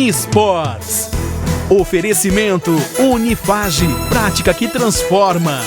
Unisports. Oferecimento Unifage, prática que transforma.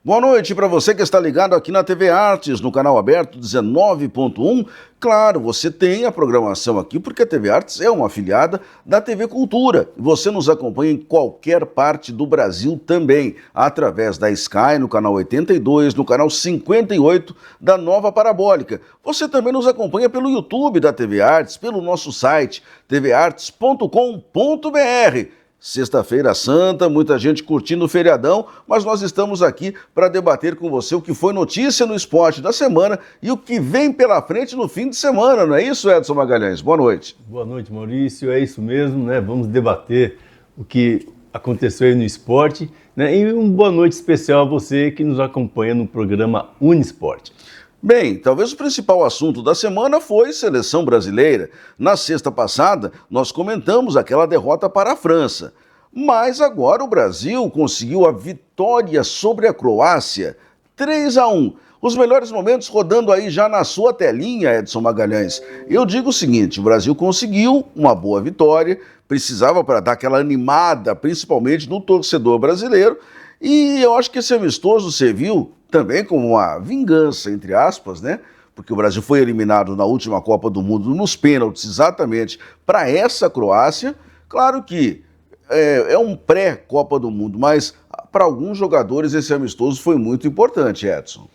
Boa noite para você que está ligado aqui na TV Artes, no canal aberto 19.1. Claro, você tem a programação aqui porque a TV Artes é uma afiliada da TV Cultura. Você nos acompanha em qualquer parte do Brasil também, através da Sky, no canal 82, no canal 58 da Nova Parabólica. Você também nos acompanha pelo YouTube da TV Artes, pelo nosso site tvartes.com.br. Sexta-feira Santa, muita gente curtindo o feriadão, mas nós estamos aqui para debater com você o que foi notícia no esporte da semana e o que vem pela frente no fim de semana, não é isso, Edson Magalhães? Boa noite. Boa noite, Maurício, é isso mesmo, né? Vamos debater o que aconteceu aí no esporte, né? E uma boa noite especial a você que nos acompanha no programa Unisport. Bem, talvez o principal assunto da semana foi seleção brasileira. Na sexta passada, nós comentamos aquela derrota para a França. Mas agora o Brasil conseguiu a vitória sobre a Croácia, 3-1. Os melhores momentos rodando aí já na sua telinha, Edson Magalhães. Eu digo o seguinte, o Brasil conseguiu uma boa vitória, precisava para dar aquela animada, principalmente no torcedor brasileiro, e eu acho que esse amistoso serviu também como uma vingança, entre aspas, né? Porque o Brasil foi eliminado na última Copa do Mundo nos pênaltis, exatamente para essa Croácia. Claro que é um pré-Copa do Mundo, mas para alguns jogadores esse amistoso foi muito importante, Edson.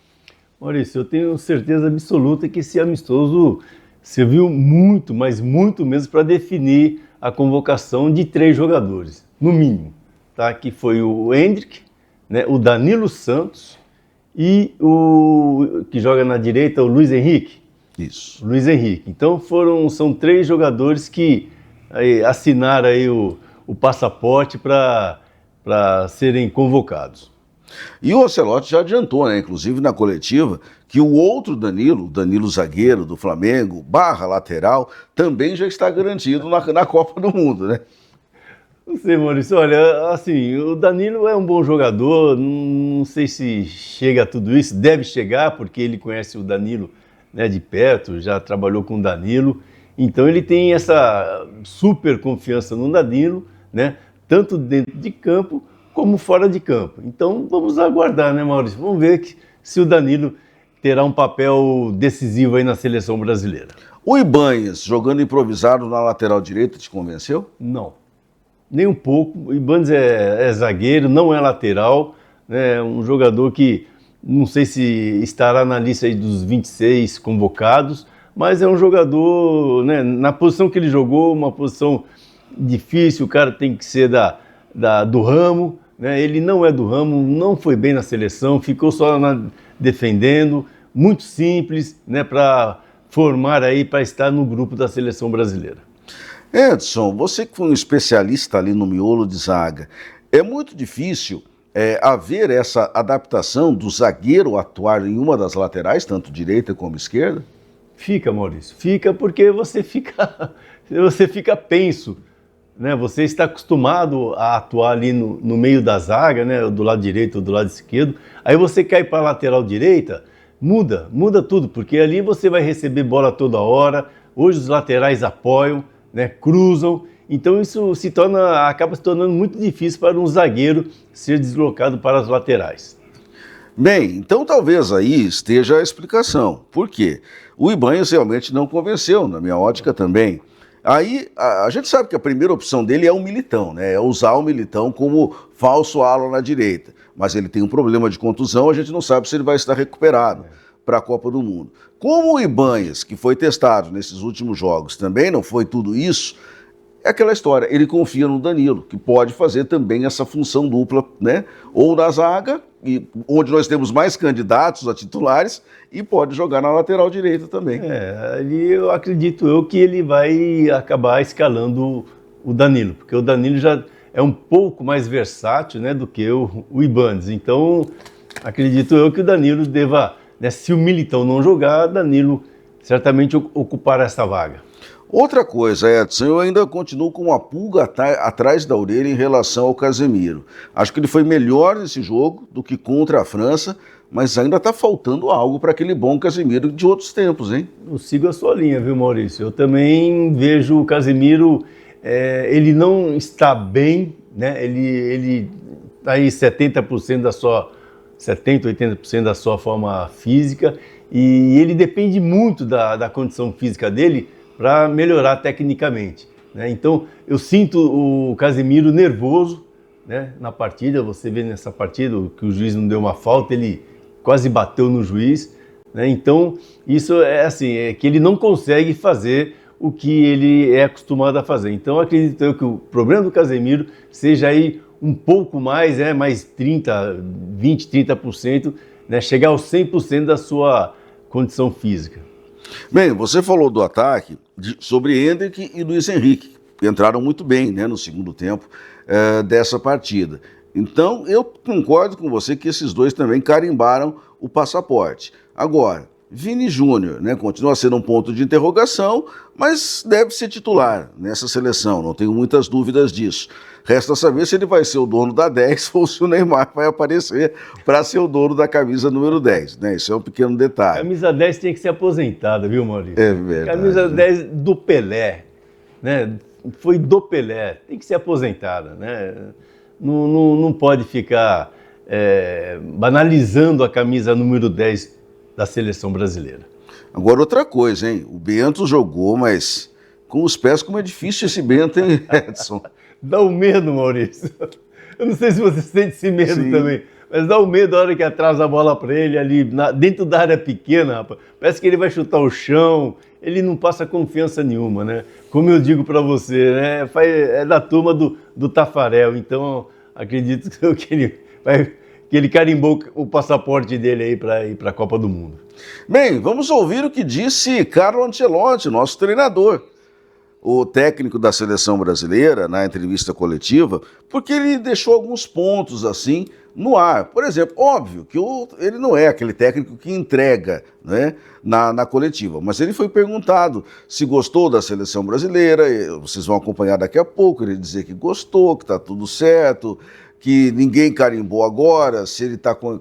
Maurício, eu tenho certeza absoluta que esse amistoso serviu muito, mas muito mesmo para definir a convocação de 3 jogadores, no mínimo, tá? Que foi o Endrick, né? O Danilo Santos e o que joga na direita, o Luiz Henrique. Isso. Luiz Henrique. Então são 3 jogadores que assinaram aí o passaporte para serem convocados. E o Ancelotti já adiantou, né, inclusive na coletiva, que o outro Danilo zagueiro do Flamengo, / lateral, também já está garantido na Copa do Mundo, né? Não sei, Maurício, olha, assim, o Danilo é um bom jogador, não sei se chega a tudo isso, deve chegar, porque ele conhece o Danilo, né, de perto, já trabalhou com o Danilo, então ele tem essa super confiança no Danilo, né, tanto dentro de campo como fora de campo. Então vamos aguardar, né, Maurício, vamos ver se o Danilo terá um papel decisivo aí na seleção brasileira. O Ibanez, jogando improvisado na lateral direita, te convenceu? Não. Nem um pouco. O Ibanez é zagueiro, não é lateral, né? Um jogador que não sei se estará na lista aí dos 26 convocados, mas é um jogador, né, na posição que ele jogou, uma posição difícil, o cara tem que ser do ramo, né? Ele não é do ramo, não foi bem na seleção, ficou só defendendo, muito simples, né, para formar aí, para estar no grupo da seleção brasileira. Edson, você que foi um especialista ali no miolo de zaga, é muito difícil haver essa adaptação do zagueiro atuar em uma das laterais, tanto direita como esquerda? Fica, Maurício, fica porque você fica penso, né? Você está acostumado a atuar ali no meio da zaga, né? Do lado direito ou do lado esquerdo, aí você cai para a lateral direita, muda tudo, porque ali você vai receber bola toda hora, hoje os laterais apoiam, né, cruzam, então isso acaba se tornando muito difícil para um zagueiro ser deslocado para as laterais. Bem, então talvez aí esteja a explicação. Por quê? O Ibanez realmente não convenceu, na minha ótica também. Aí a gente sabe que a primeira opção dele é o Militão, né? É usar o Militão como falso ala na direita. Mas ele tem um problema de contusão, a gente não sabe se ele vai estar recuperado para a Copa do Mundo. Como o Ibanez, que foi testado nesses últimos jogos, também não foi tudo isso, é aquela história, ele confia no Danilo, que pode fazer também essa função dupla, né? Ou na zaga, onde nós temos mais candidatos a titulares, e pode jogar na lateral direita também. Ali eu acredito que ele vai acabar escalando o Danilo, porque o Danilo já é um pouco mais versátil, né, do que o Ibanez. Então, acredito eu que o Danilo deva, né, se o Militão não jogar, Danilo certamente ocupará essa vaga. Outra coisa, Edson, eu ainda continuo com uma pulga atrás da orelha em relação ao Casemiro. Acho que ele foi melhor nesse jogo do que contra a França, mas ainda está faltando algo para aquele bom Casemiro de outros tempos, hein? Eu sigo a sua linha, viu, Maurício? Eu também vejo o Casemiro, ele não está bem, né? Ele está aí 70%, 80% da sua forma física, e ele depende muito da condição física dele para melhorar tecnicamente, né? Então, eu sinto o Casemiro nervoso, né, na partida. Você vê nessa partida que o juiz não deu uma falta, ele quase bateu no juiz, né? Então, isso é assim, é que ele não consegue fazer o que ele é acostumado a fazer. Então, acredito eu que o problema do Casemiro seja aí um pouco mais, mais 30%, né, chegar aos 100% da sua condição física. Bem, você falou do ataque sobre Endrick e Luiz Henrique, que entraram muito bem, né, no segundo tempo dessa partida. Então, eu concordo com você que esses dois também carimbaram o passaporte. Agora, Vini Júnior, né, continua sendo um ponto de interrogação, mas deve ser titular nessa seleção, não tenho muitas dúvidas disso. Resta saber se ele vai ser o dono da 10 ou se o Neymar vai aparecer para ser o dono da camisa número 10, né? Isso é um pequeno detalhe. Camisa 10 tem que ser aposentada, viu, Maurício? É verdade. Camisa 10 do Pelé, né? Foi do Pelé, tem que ser aposentada, né? Não pode ficar banalizando a camisa número 10 da seleção brasileira. Agora outra coisa, hein? O Bento jogou, mas com os pés como é difícil esse Bento, hein, Edson? Dá um medo, Maurício. Eu não sei se você sente esse medo Sim. também, mas dá um medo a hora que atrasa a bola para ele ali, dentro da área pequena, rapaz. Parece que ele vai chutar o chão, ele não passa confiança nenhuma, né? Como eu digo para você, né? É da turma do Tafarel, então acredito que ele carimbou o passaporte dele aí para ir para a Copa do Mundo. Bem, vamos ouvir o que disse Carlo Ancelotti, nosso treinador, o técnico da seleção brasileira, na entrevista coletiva, porque ele deixou alguns pontos assim no ar. Por exemplo, óbvio que ele não é aquele técnico que entrega, né, na coletiva, mas ele foi perguntado se gostou da seleção brasileira. Vocês vão acompanhar daqui a pouco, ele dizer que gostou, que está tudo certo, que ninguém carimbou agora, se ele está com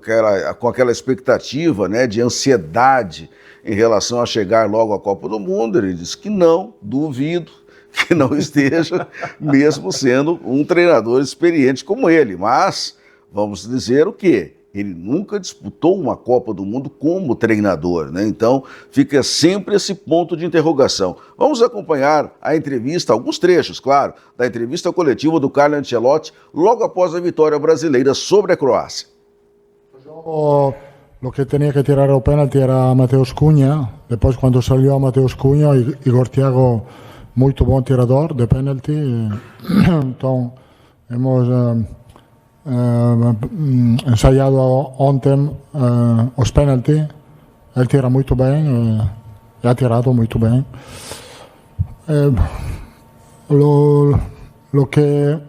aquela expectativa, né, de ansiedade em relação a chegar logo à Copa do Mundo. Ele disse que não, duvido que não esteja, mesmo sendo um treinador experiente como ele. Mas, vamos dizer o quê? Ele nunca disputou uma Copa do Mundo como treinador, né? Então, fica sempre esse ponto de interrogação. Vamos acompanhar a entrevista, alguns trechos, claro, da entrevista coletiva do Carlo Ancelotti, logo após a vitória brasileira sobre a Croácia. Lo que tenía que tirar el penalti era Mateus Cunha. Después, cuando salió Mateus Cunha, Igor Thiago, muy buen tirador de penalti. Entonces, hemos ensayado ontem os penalti. Él tira muy bien, ha tirado muy bien. Lo que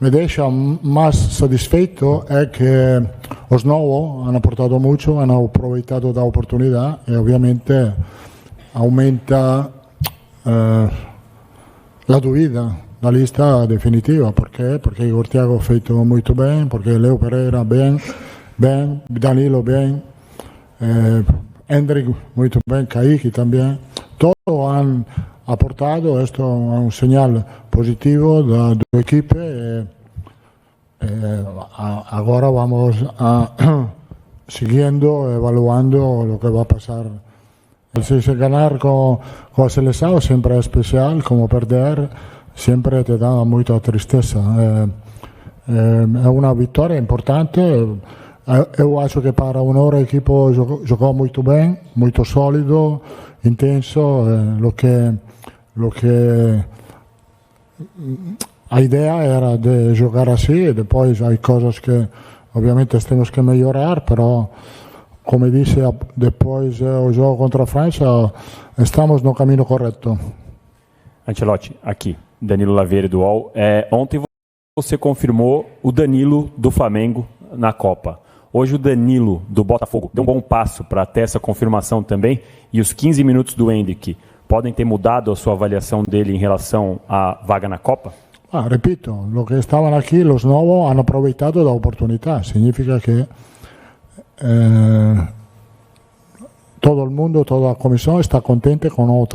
me deja más satisfecho es que los nuevos han aportado mucho, han aprovechado la oportunidad y obviamente aumenta la duvida, la lista definitiva. ¿Por qué? Porque Igor Thiago ha hecho muy bien, porque Leo Pereira bien, Danilo bien, Endrick muy bien, Kaique también. Todos han aportado, esto es un señal positivo del equipo. Ahora vamos siguiendo, evaluando lo que va a pasar. Si ganar con la selección siempre es especial, como perder siempre te da mucha tristeza. Es una victoria importante. Yo acho que para un'ora l'equipo giocò molto bene, molto solido, intenso. Lo que la idea era de jugar así, y después hay cosas que obviamente tenemos que mejorar, pero como dice después el juego contra Francia, estamos no caminho correto. Ancelotti, aqui, Danilo Lavieri do UOL. Ontem você confirmou o Danilo do Flamengo na Copa. Hoje o Danilo, do Botafogo, deu um bom passo para ter essa confirmação também, e os 15 minutos do Endrick podem ter mudado a sua avaliação dele em relação à vaga na Copa? Repito, los que estaban aquí, los nuevos, han aprovechado la oportunidad. Significa que todo el mundo, toda la comisión está contenta con el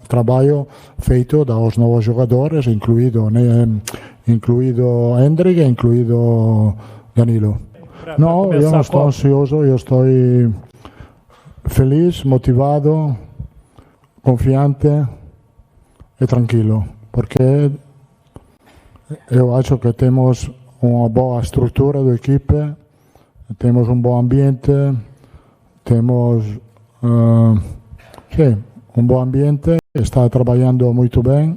trabajo feito de los nuevos jugadores, incluido Endrick e incluido Danilo. No, yo no estoy ansioso, yo estoy feliz, motivado, confiante e tranquilo, porque eu acho que temos uma boa estrutura da equipe, temos um bom ambiente, temos um bom ambiente, está trabalhando muito bem.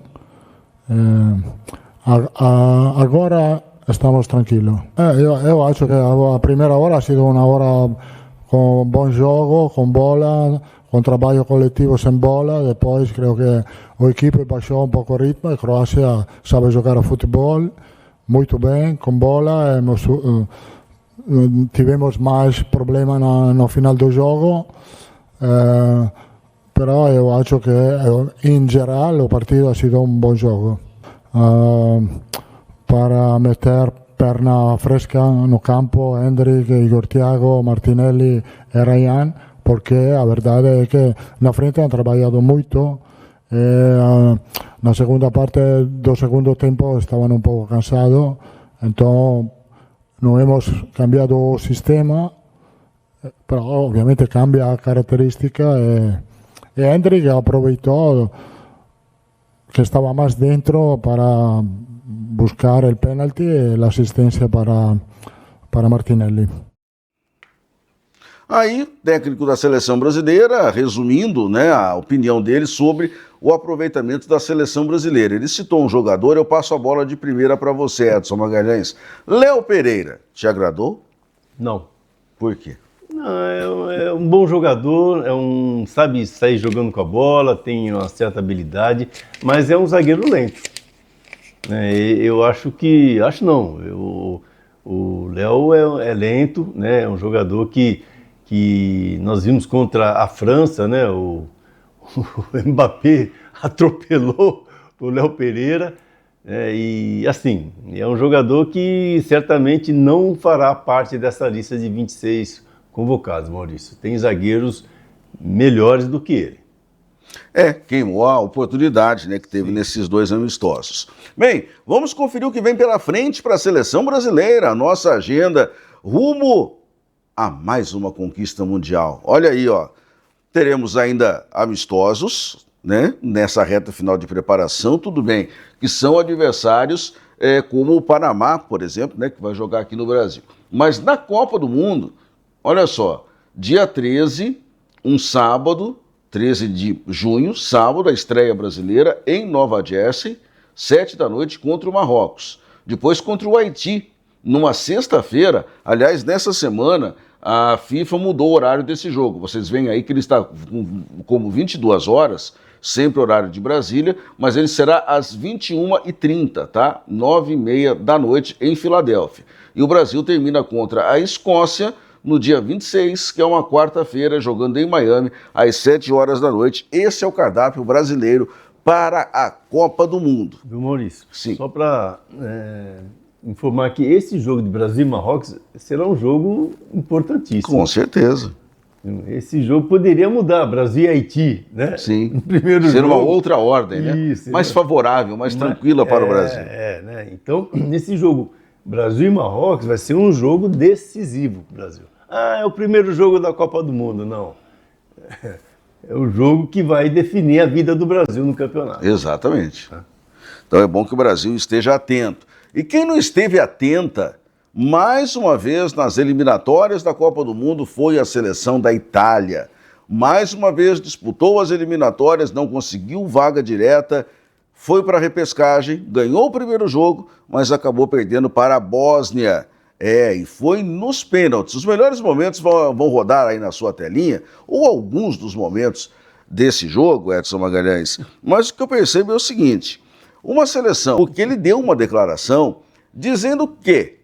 Agora estamos tranquilos. Eu acho que a primeira hora ha sido uma hora com bom jogo, com bola, com trabalho coletivo sem bola. Depois creio que a equipe baixou um pouco o ritmo. A Croácia sabe jogar a futebol muito bem, com bola. Tivemos mais problemas no final do jogo. Però eu acho que em geral o partido ha sido um bom jogo. Para meter perna fresca no campo, Endrick, Igor Thiago, Martinelli e Ryan, porque a verdade é que na frente han trabalhado muito. Na segunda parte do segundo tempo estavam um pouco cansados, então não hemos cambiado o sistema, pero obviamente cambia a característica. Endrick aproveitou que estava mais dentro para buscar o penalti e a assistência para Martinelli. Aí, técnico da seleção brasileira, resumindo, né, a opinião dele sobre o aproveitamento da seleção brasileira. Ele citou um jogador, eu passo a bola de primeira para você, Edson Magalhães. Léo Pereira, te agradou? Não. Por quê? Não, é um bom jogador, sabe sair jogando com a bola, tem uma certa habilidade, mas é um zagueiro lento. Eu acho que... Acho não. O Léo é lento, né? É um jogador que nós vimos contra a França, né? O Mbappé atropelou o Léo Pereira. E assim, é um jogador que certamente não fará parte dessa lista de 26 convocados, Maurício. Tem zagueiros melhores do que ele. Queimou a oportunidade, né, que teve nesses 2 amistosos. Bem, vamos conferir o que vem pela frente para a seleção brasileira, a nossa agenda rumo a mais uma conquista mundial. Olha aí, ó, teremos ainda amistosos, né, nessa reta final de preparação, tudo bem, que são adversários como o Panamá, por exemplo, né, que vai jogar aqui no Brasil. Mas na Copa do Mundo, olha só, dia 13, um sábado, 13 de junho, sábado, a estreia brasileira em Nova Jersey, 7 da noite contra o Marrocos. Depois contra o Haiti, numa sexta-feira. Aliás, nessa semana, a FIFA mudou o horário desse jogo. Vocês veem aí que ele está como 22 horas, sempre horário de Brasília, mas ele será às 21h30, tá? 9h30 da noite em Filadélfia. E o Brasil termina contra a Escócia no dia 26, que é uma quarta-feira, jogando em Miami, às 7 horas da noite. Esse é o cardápio brasileiro para a Copa do Mundo. Viu, Maurício? Sim. Só para informar que esse jogo de Brasil e Marrocos será um jogo importantíssimo. Com certeza. Esse jogo poderia mudar, Brasil e Haiti, né? Sim. No primeiro ser jogo. uma outra ordem, né? Isso, mais favorável, mais tranquila para o Brasil. Né? Então, nesse jogo, Brasil e Marrocos vai ser um jogo decisivo para o Brasil. É o primeiro jogo da Copa do Mundo, não. É o jogo que vai definir a vida do Brasil no campeonato. Exatamente. Então é bom que o Brasil esteja atento. E quem não esteve atenta, mais uma vez nas eliminatórias da Copa do Mundo, foi a seleção da Itália. Mais uma vez disputou as eliminatórias, não conseguiu vaga direta, foi para a repescagem, ganhou o primeiro jogo, mas acabou perdendo para a Bósnia. E foi nos pênaltis. Os melhores momentos vão rodar aí na sua telinha, ou alguns dos momentos desse jogo, Edson Magalhães. Mas o que eu percebo é o seguinte, uma seleção, porque ele deu uma declaração dizendo que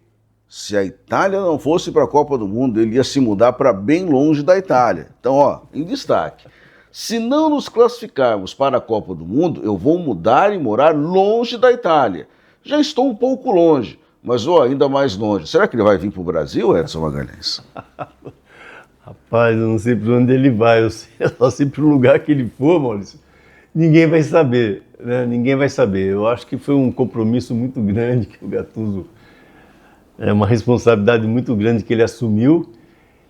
se a Itália não fosse para a Copa do Mundo, ele ia se mudar para bem longe da Itália. Então, ó, em destaque. Se não nos classificarmos para a Copa do Mundo, eu vou mudar e morar longe da Itália. Já estou um pouco longe, mas ainda mais longe. Será que ele vai vir para o Brasil, Edson Magalhães? Rapaz, eu não sei para onde ele vai, eu só sei para o lugar que ele for, Maurício. Ninguém vai saber, né? Ninguém vai saber. Eu acho que foi um compromisso muito grande que o Gattuso, uma responsabilidade muito grande que ele assumiu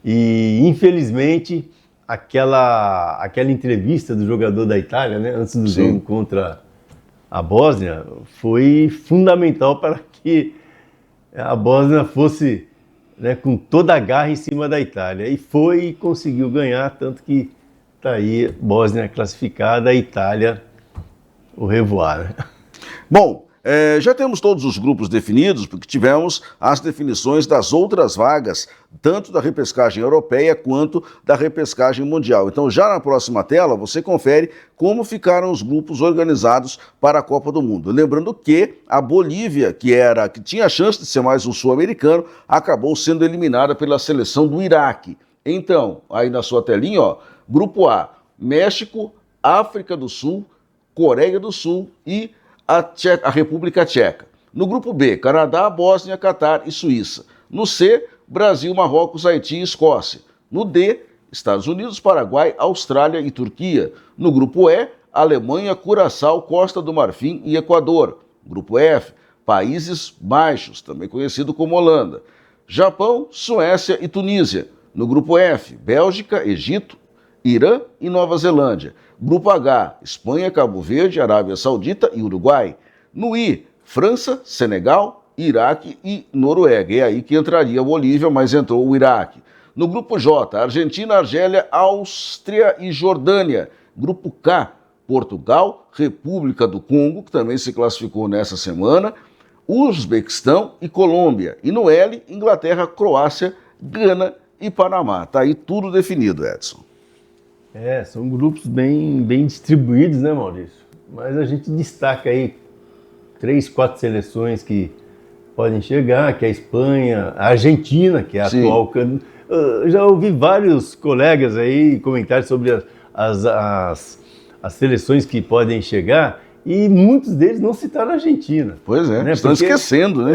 e, infelizmente, aquela entrevista do jogador da Itália, né, antes do jogo contra a Bósnia, foi fundamental para que a Bósnia fosse, né, com toda a garra em cima da Itália. E foi e conseguiu ganhar, tanto que está aí Bósnia classificada, a Itália o revoar. Né? Bom, já temos todos os grupos definidos, porque tivemos as definições das outras vagas, tanto da repescagem europeia quanto da repescagem mundial. Então, já na próxima tela, você confere como ficaram os grupos organizados para a Copa do Mundo. Lembrando que a Bolívia, que tinha a chance de ser mais um sul-americano, acabou sendo eliminada pela seleção do Iraque. Então, aí na sua telinha, ó, Grupo A, México, África do Sul, Coreia do Sul e a República Tcheca. No grupo B, Canadá, Bósnia, Catar e Suíça. No C, Brasil, Marrocos, Haiti e Escócia. No D, Estados Unidos, Paraguai, Austrália e Turquia. No grupo E, Alemanha, Curaçao, Costa do Marfim e Equador. Grupo F, Países Baixos, também conhecido como Holanda. Japão, Suécia e Tunísia. No grupo F, Bélgica, Egito, Irã e Nova Zelândia. Grupo H, Espanha, Cabo Verde, Arábia Saudita e Uruguai. No I, França, Senegal, Iraque e Noruega. É aí que entraria a Bolívia, mas entrou o Iraque. No grupo J, Argentina, Argélia, Áustria e Jordânia. Grupo K, Portugal, República do Congo, que também se classificou nessa semana, Uzbequistão e Colômbia. E no L, Inglaterra, Croácia, Gana e Panamá. Tá aí tudo definido, Edson. São grupos bem distribuídos, né, Maurício? Mas a gente destaca aí 3, 4 seleções que podem chegar, que é a Espanha, a Argentina, que é a atual... Eu já ouvi vários colegas aí comentar sobre as seleções que podem chegar e muitos deles não citaram a Argentina. Pois é, né? Estão esquecendo, né?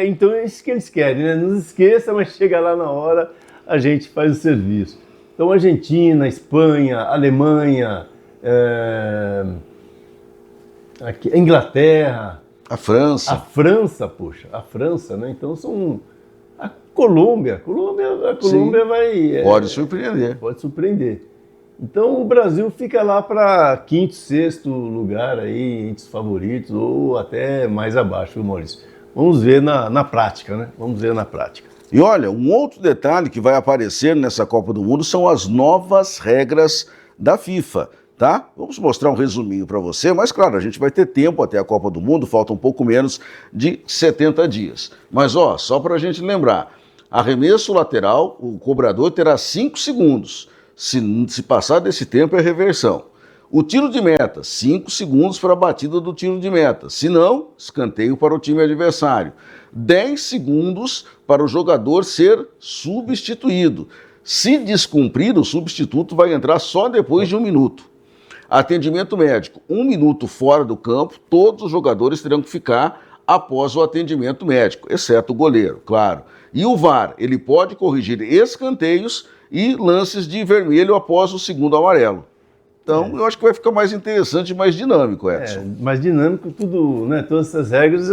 Então é isso que eles querem, né? Não se esqueça, mas chega lá na hora, a gente faz o serviço. Então, Argentina, Espanha, Alemanha, Inglaterra... A França. A França, né? Então, a Colômbia vai... Pode surpreender. Pode surpreender. Então, o Brasil fica lá para quinto, sexto lugar aí, entre os favoritos, ou até mais abaixo, viu, Maurício? Vamos ver na prática, né? Vamos ver na prática. E olha, um outro detalhe que vai aparecer nessa Copa do Mundo são as novas regras da FIFA, tá? Vamos mostrar um resuminho para você, mas claro, a gente vai ter tempo até a Copa do Mundo, falta um pouco menos de 70 dias. Mas só para a gente lembrar, arremesso lateral, o cobrador terá 5 segundos. Se passar desse tempo é reversão. O tiro de meta, 5 segundos para a batida do tiro de meta. Se não, escanteio para o time adversário. 10 segundos para o jogador ser substituído. Se descumprir, o substituto vai entrar só depois de 1 minuto. Atendimento médico, 1 minuto fora do campo, todos os jogadores terão que ficar após o atendimento médico, exceto o goleiro, claro. E o VAR, ele pode corrigir escanteios e lances de vermelho após o segundo amarelo. Então, eu acho que vai ficar mais interessante e mais dinâmico, Edson. Mais dinâmico, tudo, né? Todas essas regras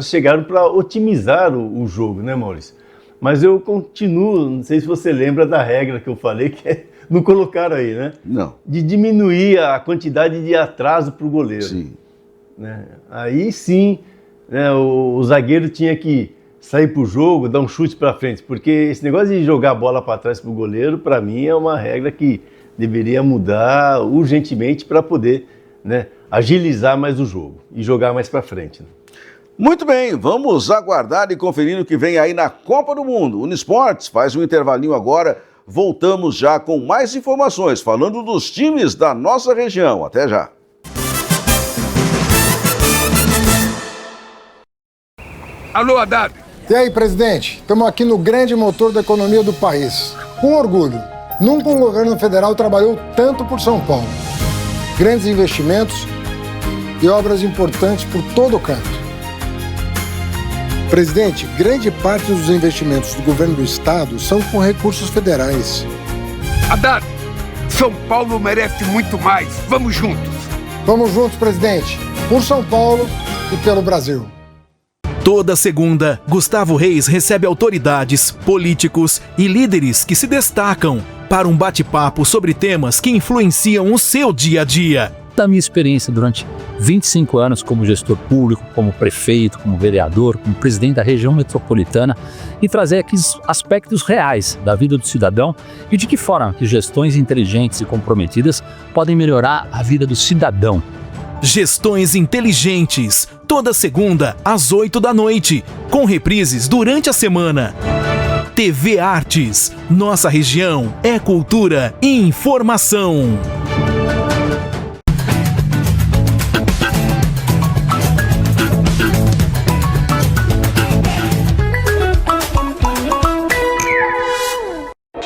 chegaram para otimizar o jogo, né, Maurício? Mas eu continuo, não sei se você lembra da regra que eu falei, que não colocaram aí, né? Não. De diminuir a quantidade de atraso para o goleiro. Sim. Né? Aí sim, né, o zagueiro tinha que sair para o jogo, dar um chute para frente, porque esse negócio de jogar a bola para trás para o goleiro, para mim, é uma regra que deveria mudar urgentemente para poder, né, agilizar mais o jogo e jogar mais para frente. Né? Muito bem, vamos aguardar e conferir o que vem aí na Copa do Mundo. Unisports faz um intervalinho agora, voltamos já com mais informações, falando dos times da nossa região. Até já. Alô, Haddad, E aí, presidente? Estamos aqui no grande motor da economia do país. Com orgulho. Nunca um governo federal trabalhou tanto por São Paulo. Grandes investimentos e obras importantes por todo o canto. Presidente, grande parte dos investimentos do governo do estado são com recursos federais. Haddad, São Paulo merece muito mais. Vamos juntos. Vamos juntos, presidente. Por São Paulo e pelo Brasil. Toda segunda, Gustavo Reis recebe autoridades, políticos e líderes que se destacam para um bate-papo sobre temas que influenciam o seu dia a dia. Da minha experiência durante 25 anos como gestor público, como prefeito, como vereador, como presidente da região metropolitana e trazer aqui aspectos reais da vida do cidadão e de que forma que gestões inteligentes e comprometidas podem melhorar a vida do cidadão. Gestões Inteligentes, toda segunda às 8 da noite, com reprises durante a semana. TV Artes, nossa região é cultura e informação.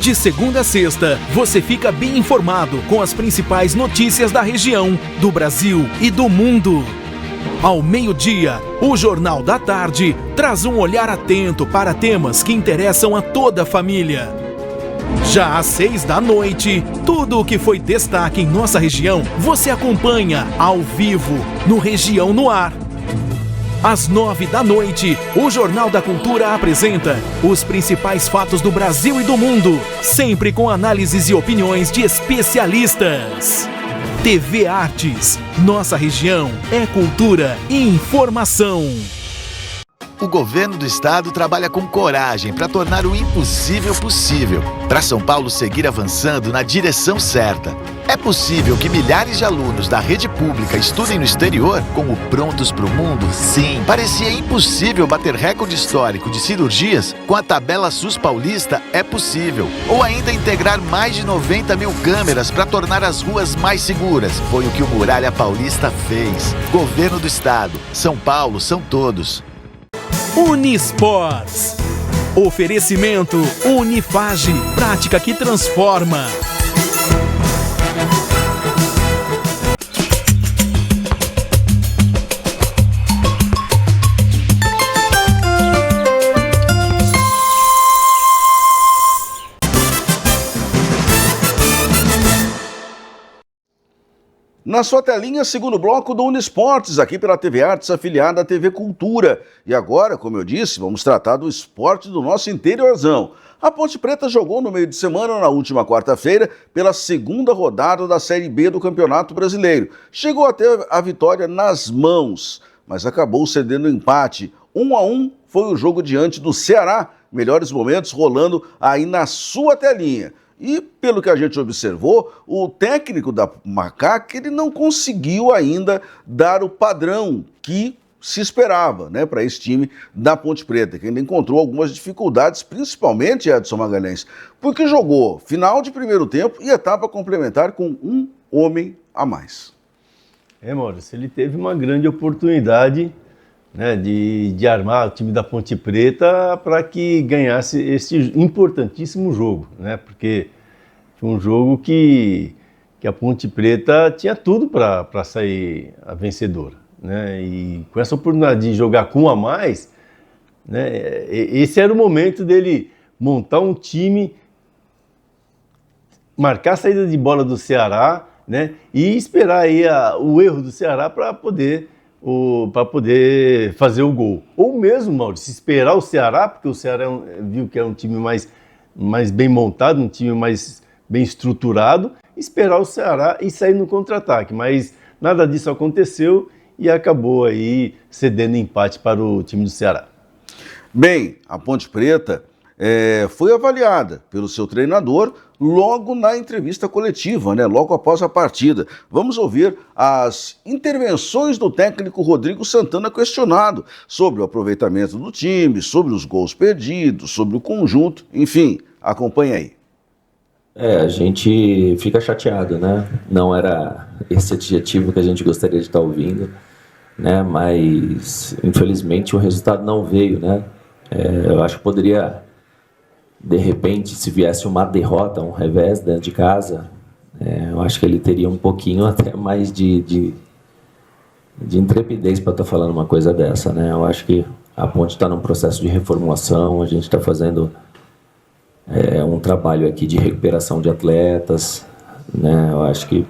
De segunda a sexta, você fica bem informado com as principais notícias da região, do Brasil e do mundo. Ao meio-dia, o Jornal da Tarde traz um olhar atento para temas que interessam a toda a família. Já às 6 da noite, tudo o que foi destaque em nossa região, você acompanha ao vivo no Região no Ar. Às 9 da noite, o Jornal da Cultura apresenta os principais fatos do Brasil e do mundo, sempre com análises e opiniões de especialistas. TV Artes, nossa região é cultura e informação. O governo do estado trabalha com coragem para tornar o impossível possível, para São Paulo seguir avançando na direção certa. É possível que milhares de alunos da rede pública estudem no exterior como Prontos para o Mundo? Sim. Parecia impossível bater recorde histórico de cirurgias com a tabela SUS paulista? É possível. Ou ainda integrar mais de 90 mil câmeras para tornar as ruas mais seguras. Foi o que o Muralha Paulista fez. Governo do estado. São Paulo são todos. Unisports. Oferecimento Unifage, prática que transforma. Na sua telinha, segundo bloco do Unisportes, aqui pela TV Artes, afiliada à TV Cultura. E agora, como eu disse, vamos tratar do esporte do nosso interiorzão. A Ponte Preta jogou no meio de semana, na última quarta-feira, pela segunda rodada da Série B do Campeonato Brasileiro. Chegou a ter a vitória nas mãos, mas acabou cedendo empate. 1-1 foi o jogo diante do Ceará. Melhores momentos rolando aí na sua telinha. E, pelo que a gente observou, o técnico da Macaca, ele não conseguiu ainda dar o padrão que se esperava, né, para esse time da Ponte Preta, que ainda encontrou algumas dificuldades, principalmente Edson Magalhães, porque jogou final de primeiro tempo e etapa complementar com um homem a mais. Maurício, ele teve uma grande oportunidade, né, de armar o time da Ponte Preta para que ganhasse esse importantíssimo jogo, né, porque foi um jogo que a Ponte Preta tinha tudo para sair a vencedora, né, e com essa oportunidade de jogar com um a mais, né, esse era o momento dele montar um time, marcar a saída de bola do Ceará, né, e esperar aí o erro do Ceará para poder fazer o gol. Ou mesmo, Maurício, esperar o Ceará, porque o Ceará viu que é um time mais bem montado, um time mais bem estruturado, esperar o Ceará e sair no contra-ataque. Mas nada disso aconteceu e acabou aí cedendo empate para o time do Ceará. Bem, a Ponte Preta foi avaliada pelo seu treinador logo na entrevista coletiva, né? Logo após a partida. Vamos ouvir as intervenções do técnico Rodrigo Santana, questionado sobre o aproveitamento do time, sobre os gols perdidos, sobre o conjunto, enfim, acompanhe aí. A gente fica chateado, né? Não era esse adjetivo que a gente gostaria de estar ouvindo, né? Mas infelizmente o resultado não veio, né? Eu acho que poderia, de repente, se viesse uma derrota, um revés dentro de casa, eu acho que ele teria um pouquinho até mais de intrepidez para estar falando uma coisa dessa, né? Eu acho que a Ponte está num processo de reformulação, a gente está fazendo um trabalho aqui de recuperação de atletas, né? Eu acho que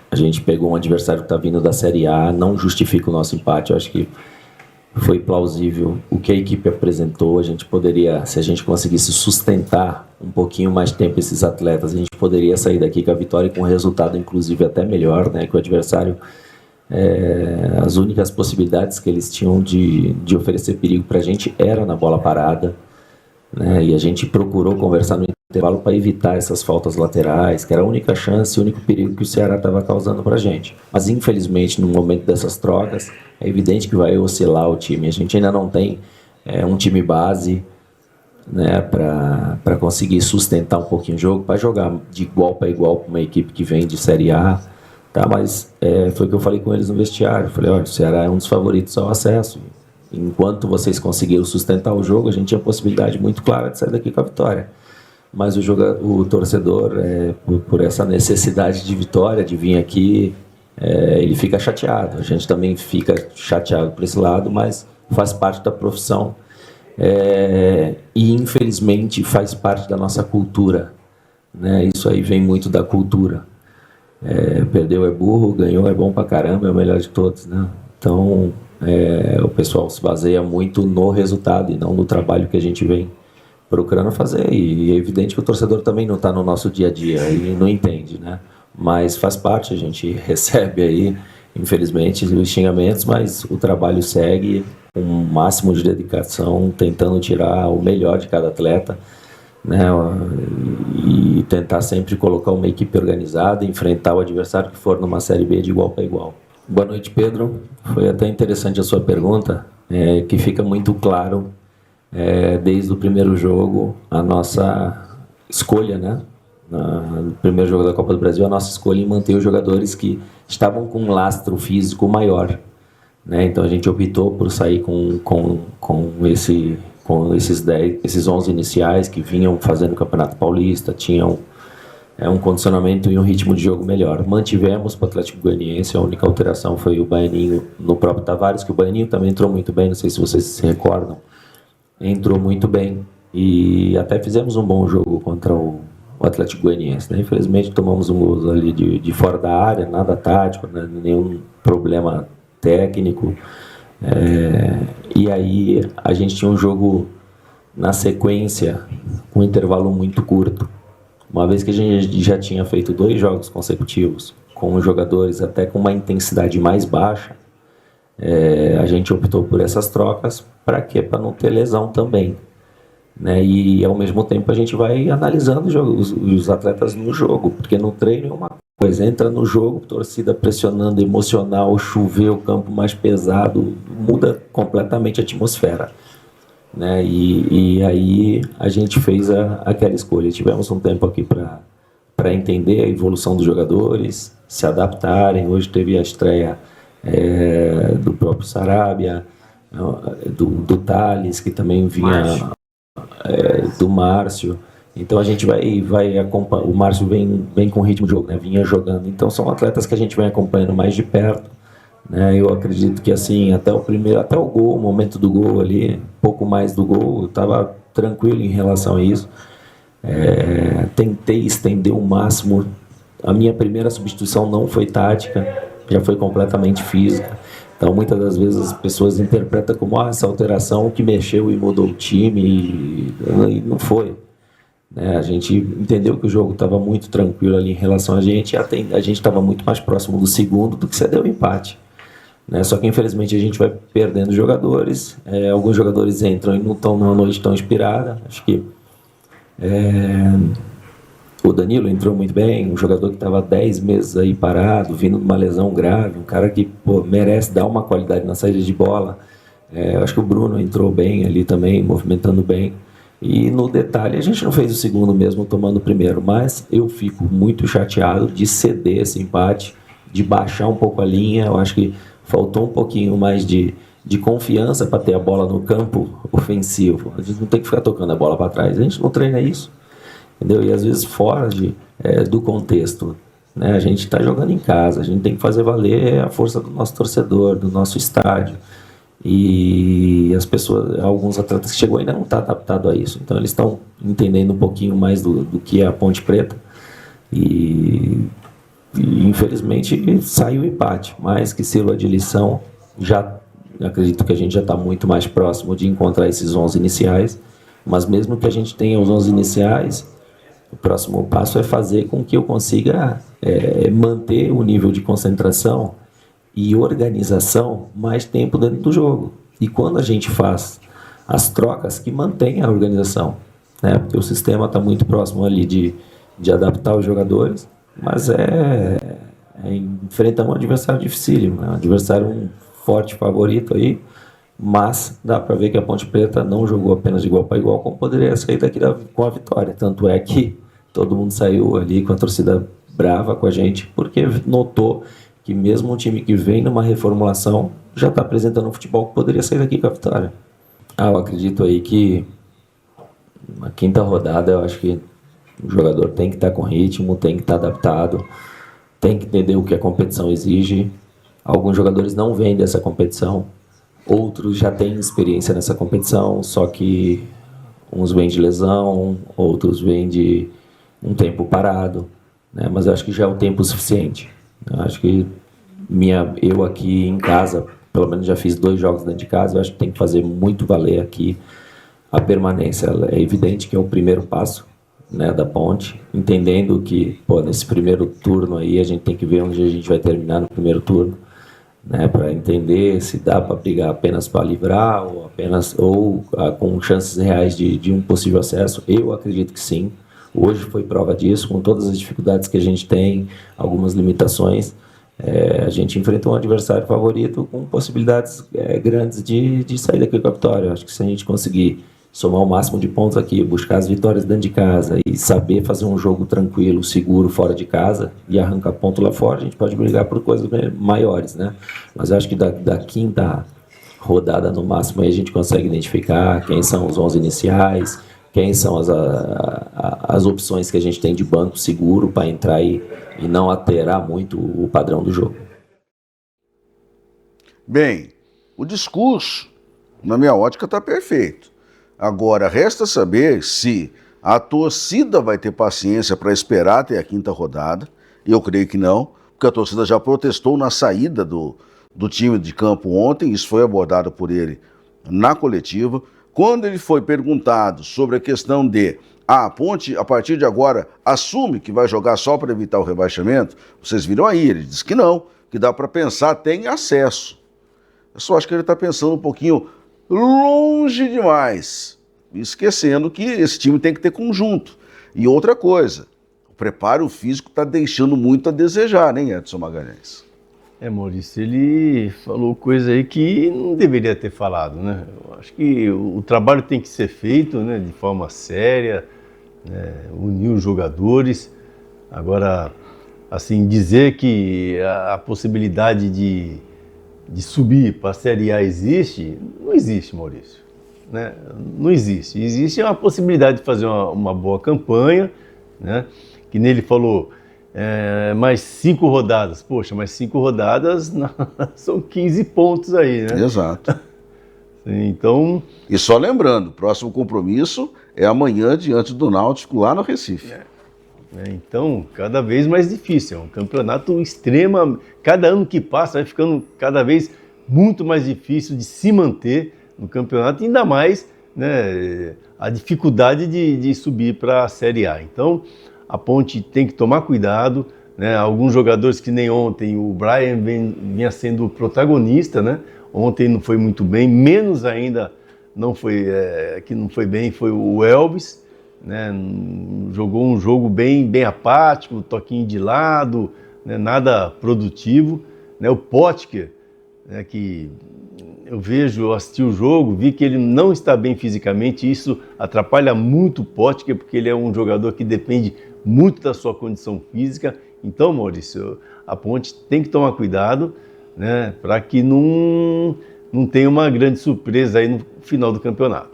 a gente pegou um adversário que está vindo da Série A, não justifica o nosso empate. Eu acho que foi plausível o que a equipe apresentou. A gente poderia, se a gente conseguisse sustentar um pouquinho mais tempo esses atletas, a gente poderia sair daqui com a vitória e com um resultado, inclusive, até melhor, né? Que o adversário, as únicas possibilidades que eles tinham de oferecer perigo para a gente era na bola parada, né? E a gente procurou conversar no intervalo para evitar essas faltas laterais, que era a única chance, o único perigo que o Ceará estava causando para a gente. Mas, infelizmente, no momento dessas trocas, é evidente que vai oscilar o time. A gente ainda não tem um time base, né, para conseguir sustentar um pouquinho o jogo, para jogar de igual para igual com uma equipe que vem de Série A. Tá? Mas foi o que eu falei com eles no vestiário. Eu falei, olha, o Ceará é um dos favoritos ao acesso. Enquanto vocês conseguiram sustentar o jogo, a gente tinha a possibilidade muito clara de sair daqui com a vitória. Mas o torcedor, por essa necessidade de vitória, de vir aqui, ele fica chateado. A gente também fica chateado por esse lado, mas faz parte da profissão. E, infelizmente, faz parte da nossa cultura, né? Isso aí vem muito da cultura. Perdeu é burro, ganhou é bom pra caramba, é o melhor de todos, né? Então, o pessoal se baseia muito no resultado e não no trabalho que a gente vem procurando fazer, e é evidente que o torcedor também não está no nosso dia a dia e não entende, né? Mas faz parte, a gente recebe aí, infelizmente, os xingamentos, mas o trabalho segue com o máximo de dedicação, tentando tirar o melhor de cada atleta, né? E tentar sempre colocar uma equipe organizada, enfrentar o adversário que for numa Série B de igual para igual. Boa noite, Pedro. Foi até interessante a sua pergunta, que fica muito claro desde o primeiro jogo a nossa escolha, né? No primeiro jogo da Copa do Brasil, a nossa escolha em manter os jogadores que estavam com um lastro físico maior, né? Então a gente optou por sair com esses 11 iniciais que vinham fazendo o Campeonato Paulista, tinham um condicionamento e um ritmo de jogo melhor. Mantivemos para o Atlético Goianiense, a única alteração foi o Baianinho no próprio Tavares, que o Baianinho também entrou muito bem, não sei se vocês se recordam. Entrou muito bem e até fizemos um bom jogo contra o Atlético Goianiense, né? Infelizmente tomamos um gol ali de fora da área, nada tático, né? Nenhum problema técnico, e aí a gente tinha um jogo na sequência com um intervalo muito curto, uma vez que a gente já tinha feito 2 jogos consecutivos com os jogadores até com uma intensidade mais baixa. A gente optou por essas trocas. Para quê? Para não ter lesão também, né? E ao mesmo tempo a gente vai analisando os atletas no jogo, porque no treino é uma coisa, entra no jogo, torcida pressionando, emocional, chover, o campo mais pesado, muda completamente a atmosfera, né? E aí a gente fez aquela escolha. Tivemos um tempo aqui para entender a evolução dos jogadores, se adaptarem. Hoje teve a estreia do próprio Sarabia, do Thales, que também vinha do Márcio. Então a gente vai acompanhar. O Márcio vem com ritmo de jogo, né? Vinha jogando. Então são atletas que a gente vem acompanhando mais de perto, né? Eu acredito que assim, até o gol, o momento do gol ali, pouco mais do gol, eu estava tranquilo em relação a isso. Tentei estender o máximo. A minha primeira substituição não foi tática, já foi completamente física. Então, muitas das vezes as pessoas interpretam como essa alteração que mexeu e mudou o time, e não foi, né? A gente entendeu que o jogo estava muito tranquilo ali em relação a gente, e a gente estava muito mais próximo do segundo do que cedeu o empate, né? Só que, infelizmente, a gente vai perdendo jogadores, alguns jogadores entram e não estão numa noite tão inspirada. Acho que o Danilo entrou muito bem, um jogador que estava 10 meses aí parado, vindo de uma lesão grave, um cara que merece dar uma qualidade na saída de bola. Acho que o Bruno entrou bem ali também, movimentando bem. E no detalhe, a gente não fez o segundo mesmo tomando o primeiro, mas eu fico muito chateado de ceder esse empate, de baixar um pouco a linha. Eu acho que faltou um pouquinho mais de de confiança para ter a bola no campo ofensivo. A gente não tem que ficar tocando a bola para trás, a gente não treina isso, entendeu? E às vezes fora do contexto, né? A gente está jogando em casa, a gente tem que fazer valer a força do nosso torcedor, do nosso estádio. E as pessoas, alguns atletas que chegou ainda não estão adaptados a isso, então eles estão entendendo um pouquinho mais do que é a Ponte Preta e infelizmente saiu o empate, mas que sirva de lição. Já acredito que a gente já está muito mais próximo de encontrar esses 11 iniciais, mas mesmo que a gente tenha os 11 iniciais, o próximo passo é fazer com que eu consiga manter o nível de concentração e organização mais tempo dentro do jogo. E quando a gente faz as trocas, que mantém a organização, né? Porque o sistema está muito próximo ali de adaptar os jogadores, mas enfrenta um adversário dificílimo, né? Um adversário um forte favorito aí, mas dá para ver que a Ponte Preta não jogou apenas de igual para igual, como poderia sair daqui com a vitória. Tanto é que todo mundo saiu ali com a torcida brava com a gente, porque notou que mesmo um time que vem numa reformulação já está apresentando um futebol que poderia sair daqui com a vitória. Eu acredito aí que na quinta rodada eu acho que o jogador tem que estar com ritmo, tem que estar adaptado, tem que entender o que a competição exige. Alguns jogadores não vêm dessa competição, outros já têm experiência nessa competição, só que uns vêm de lesão, outros vêm de um tempo parado, né? Mas eu acho que já é o tempo suficiente. Eu acho que eu aqui em casa, pelo menos já fiz 2 jogos dentro de casa, eu acho que tem que fazer muito valer aqui a permanência. É evidente que é o primeiro passo, né, da Ponte, entendendo que nesse primeiro turno aí a gente tem que ver onde a gente vai terminar no primeiro turno, né, para entender se dá para brigar apenas para livrar ou com chances reais de um possível acesso. Eu acredito que sim. Hoje foi prova disso, com todas as dificuldades que a gente tem, algumas limitações. A gente enfrentou um adversário favorito com possibilidades grandes de sair daqui com a vitória. Acho que se a gente conseguir somar o máximo de pontos aqui, buscar as vitórias dentro de casa e saber fazer um jogo tranquilo, seguro, fora de casa e arrancar ponto lá fora, a gente pode brigar por coisas maiores, né? Mas eu acho que da quinta rodada no máximo aí a gente consegue identificar quem são os 11 iniciais, quem são as opções que a gente tem de banco seguro para entrar e não alterar muito o padrão do jogo. Bem, o discurso, na minha ótica, está perfeito. Agora, resta saber se a torcida vai ter paciência para esperar até a quinta rodada. Eu creio que não, porque a torcida já protestou na saída do time de campo ontem, isso foi abordado por ele na coletiva. Quando ele foi perguntado sobre a questão de a Ponte, a partir de agora, assume que vai jogar só para evitar o rebaixamento, vocês viram aí, ele disse que não, que dá para pensar até em acesso. Eu só acho que ele está pensando um pouquinho longe demais, esquecendo que esse time tem que ter conjunto. E outra coisa, o preparo físico está deixando muito a desejar, né, Edson Magalhães? Maurício, ele falou coisa aí que não deveria ter falado, né? Eu acho que o trabalho tem que ser feito, né, de forma séria, né, unir os jogadores. Agora, assim, dizer que a possibilidade de subir para a Série A existe, não existe, Maurício, né? Não existe. Existe uma possibilidade de fazer uma boa campanha, né? Que nele falou... mais 5 rodadas. Poxa, mais 5 rodadas são 15 pontos aí, né? Exato. Então... E só lembrando, o próximo compromisso é amanhã diante do Náutico lá no Recife. Então, cada vez mais difícil. É um campeonato extremo. Cada ano que passa vai ficando cada vez muito mais difícil de se manter no campeonato, ainda mais, né, a dificuldade de subir para a Série A. Então, a Ponte tem que tomar cuidado, né? Alguns jogadores que nem ontem, o Brian vinha sendo protagonista, né? Ontem não foi muito bem, menos ainda que não foi bem foi o Elvis, né? Jogou um jogo bem apático, toquinho de lado, né? Nada produtivo, né? O Potker, né? Que eu assisti o jogo, vi que ele não está bem fisicamente, isso atrapalha muito o Potker, porque ele é um jogador que depende muito da sua condição física. Então, Maurício, a Ponte tem que tomar cuidado, né, para que não não tenha uma grande surpresa aí no final do campeonato.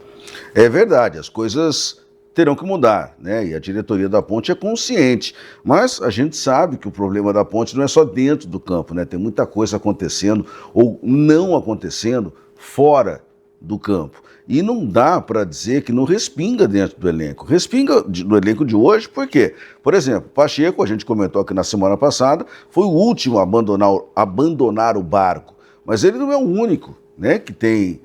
É verdade, as coisas terão que mudar, né? E a diretoria da Ponte é consciente, mas a gente sabe que o problema da Ponte não é só dentro do campo, né? Tem muita coisa acontecendo ou não acontecendo fora do campo. E não dá para dizer que não respinga dentro do elenco. Respinga no elenco de hoje, por quê? Por exemplo, Pacheco, a gente comentou aqui na semana passada, foi o último a abandonar o barco, mas ele não é o único, né, que tem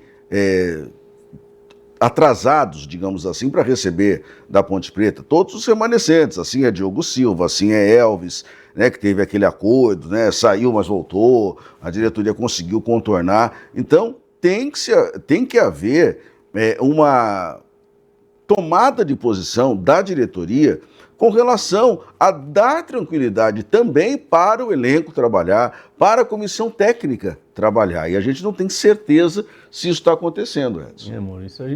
atrasados, digamos assim, para receber da Ponte Preta. Todos os remanescentes, assim é Diogo Silva, assim é Elvis, né, que teve aquele acordo, né, saiu, mas voltou, a diretoria conseguiu contornar. Então, tem que haver uma tomada de posição da diretoria com relação a dar tranquilidade também para o elenco trabalhar, para a comissão técnica trabalhar. E a gente não tem certeza se isso está acontecendo, Edson. Maurício,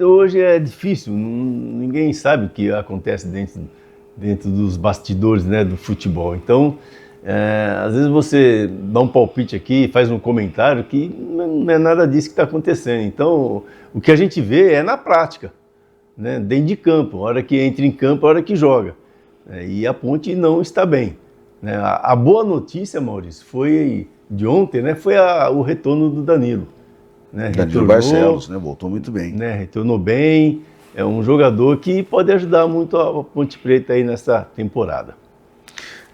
hoje é difícil, ninguém sabe o que acontece dentro dos bastidores, né, do futebol. Então, às vezes você dá um palpite aqui, faz um comentário que não é nada disso que está acontecendo. Então, o que a gente vê é na prática, né, dentro de campo, a hora que entra em campo, a hora que joga. E a Ponte não está bem. Né? A boa notícia, Maurício, foi de ontem, né, foi o retorno do Danilo. Né? Danilo Barcelos, né, voltou muito bem. Né, retornou bem, é um jogador que pode ajudar muito a Ponte Preta aí nessa temporada.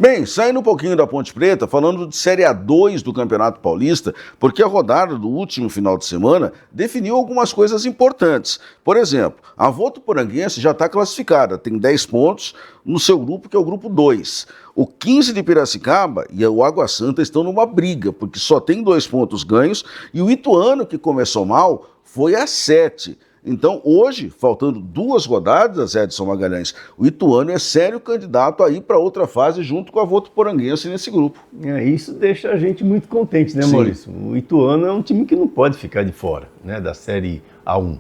Bem, saindo um pouquinho da Ponte Preta, falando de Série A2 do Campeonato Paulista, porque a rodada do último final de semana definiu algumas coisas importantes. Por exemplo, a Votuporanguense já está classificada, tem 10 pontos no seu grupo, que é o grupo 2. O 15 de Piracicaba e o Água Santa estão numa briga, porque só tem 2 pontos ganhos, e o Ituano, que começou mal, foi a 7. Então, hoje, faltando 2 rodadas, Edson Magalhães, o Ituano é sério candidato a ir para outra fase junto com a Votuporanguense nesse grupo. Isso deixa a gente muito contente, né, Maurício? O Ituano é um time que não pode ficar de fora, né, da Série A1.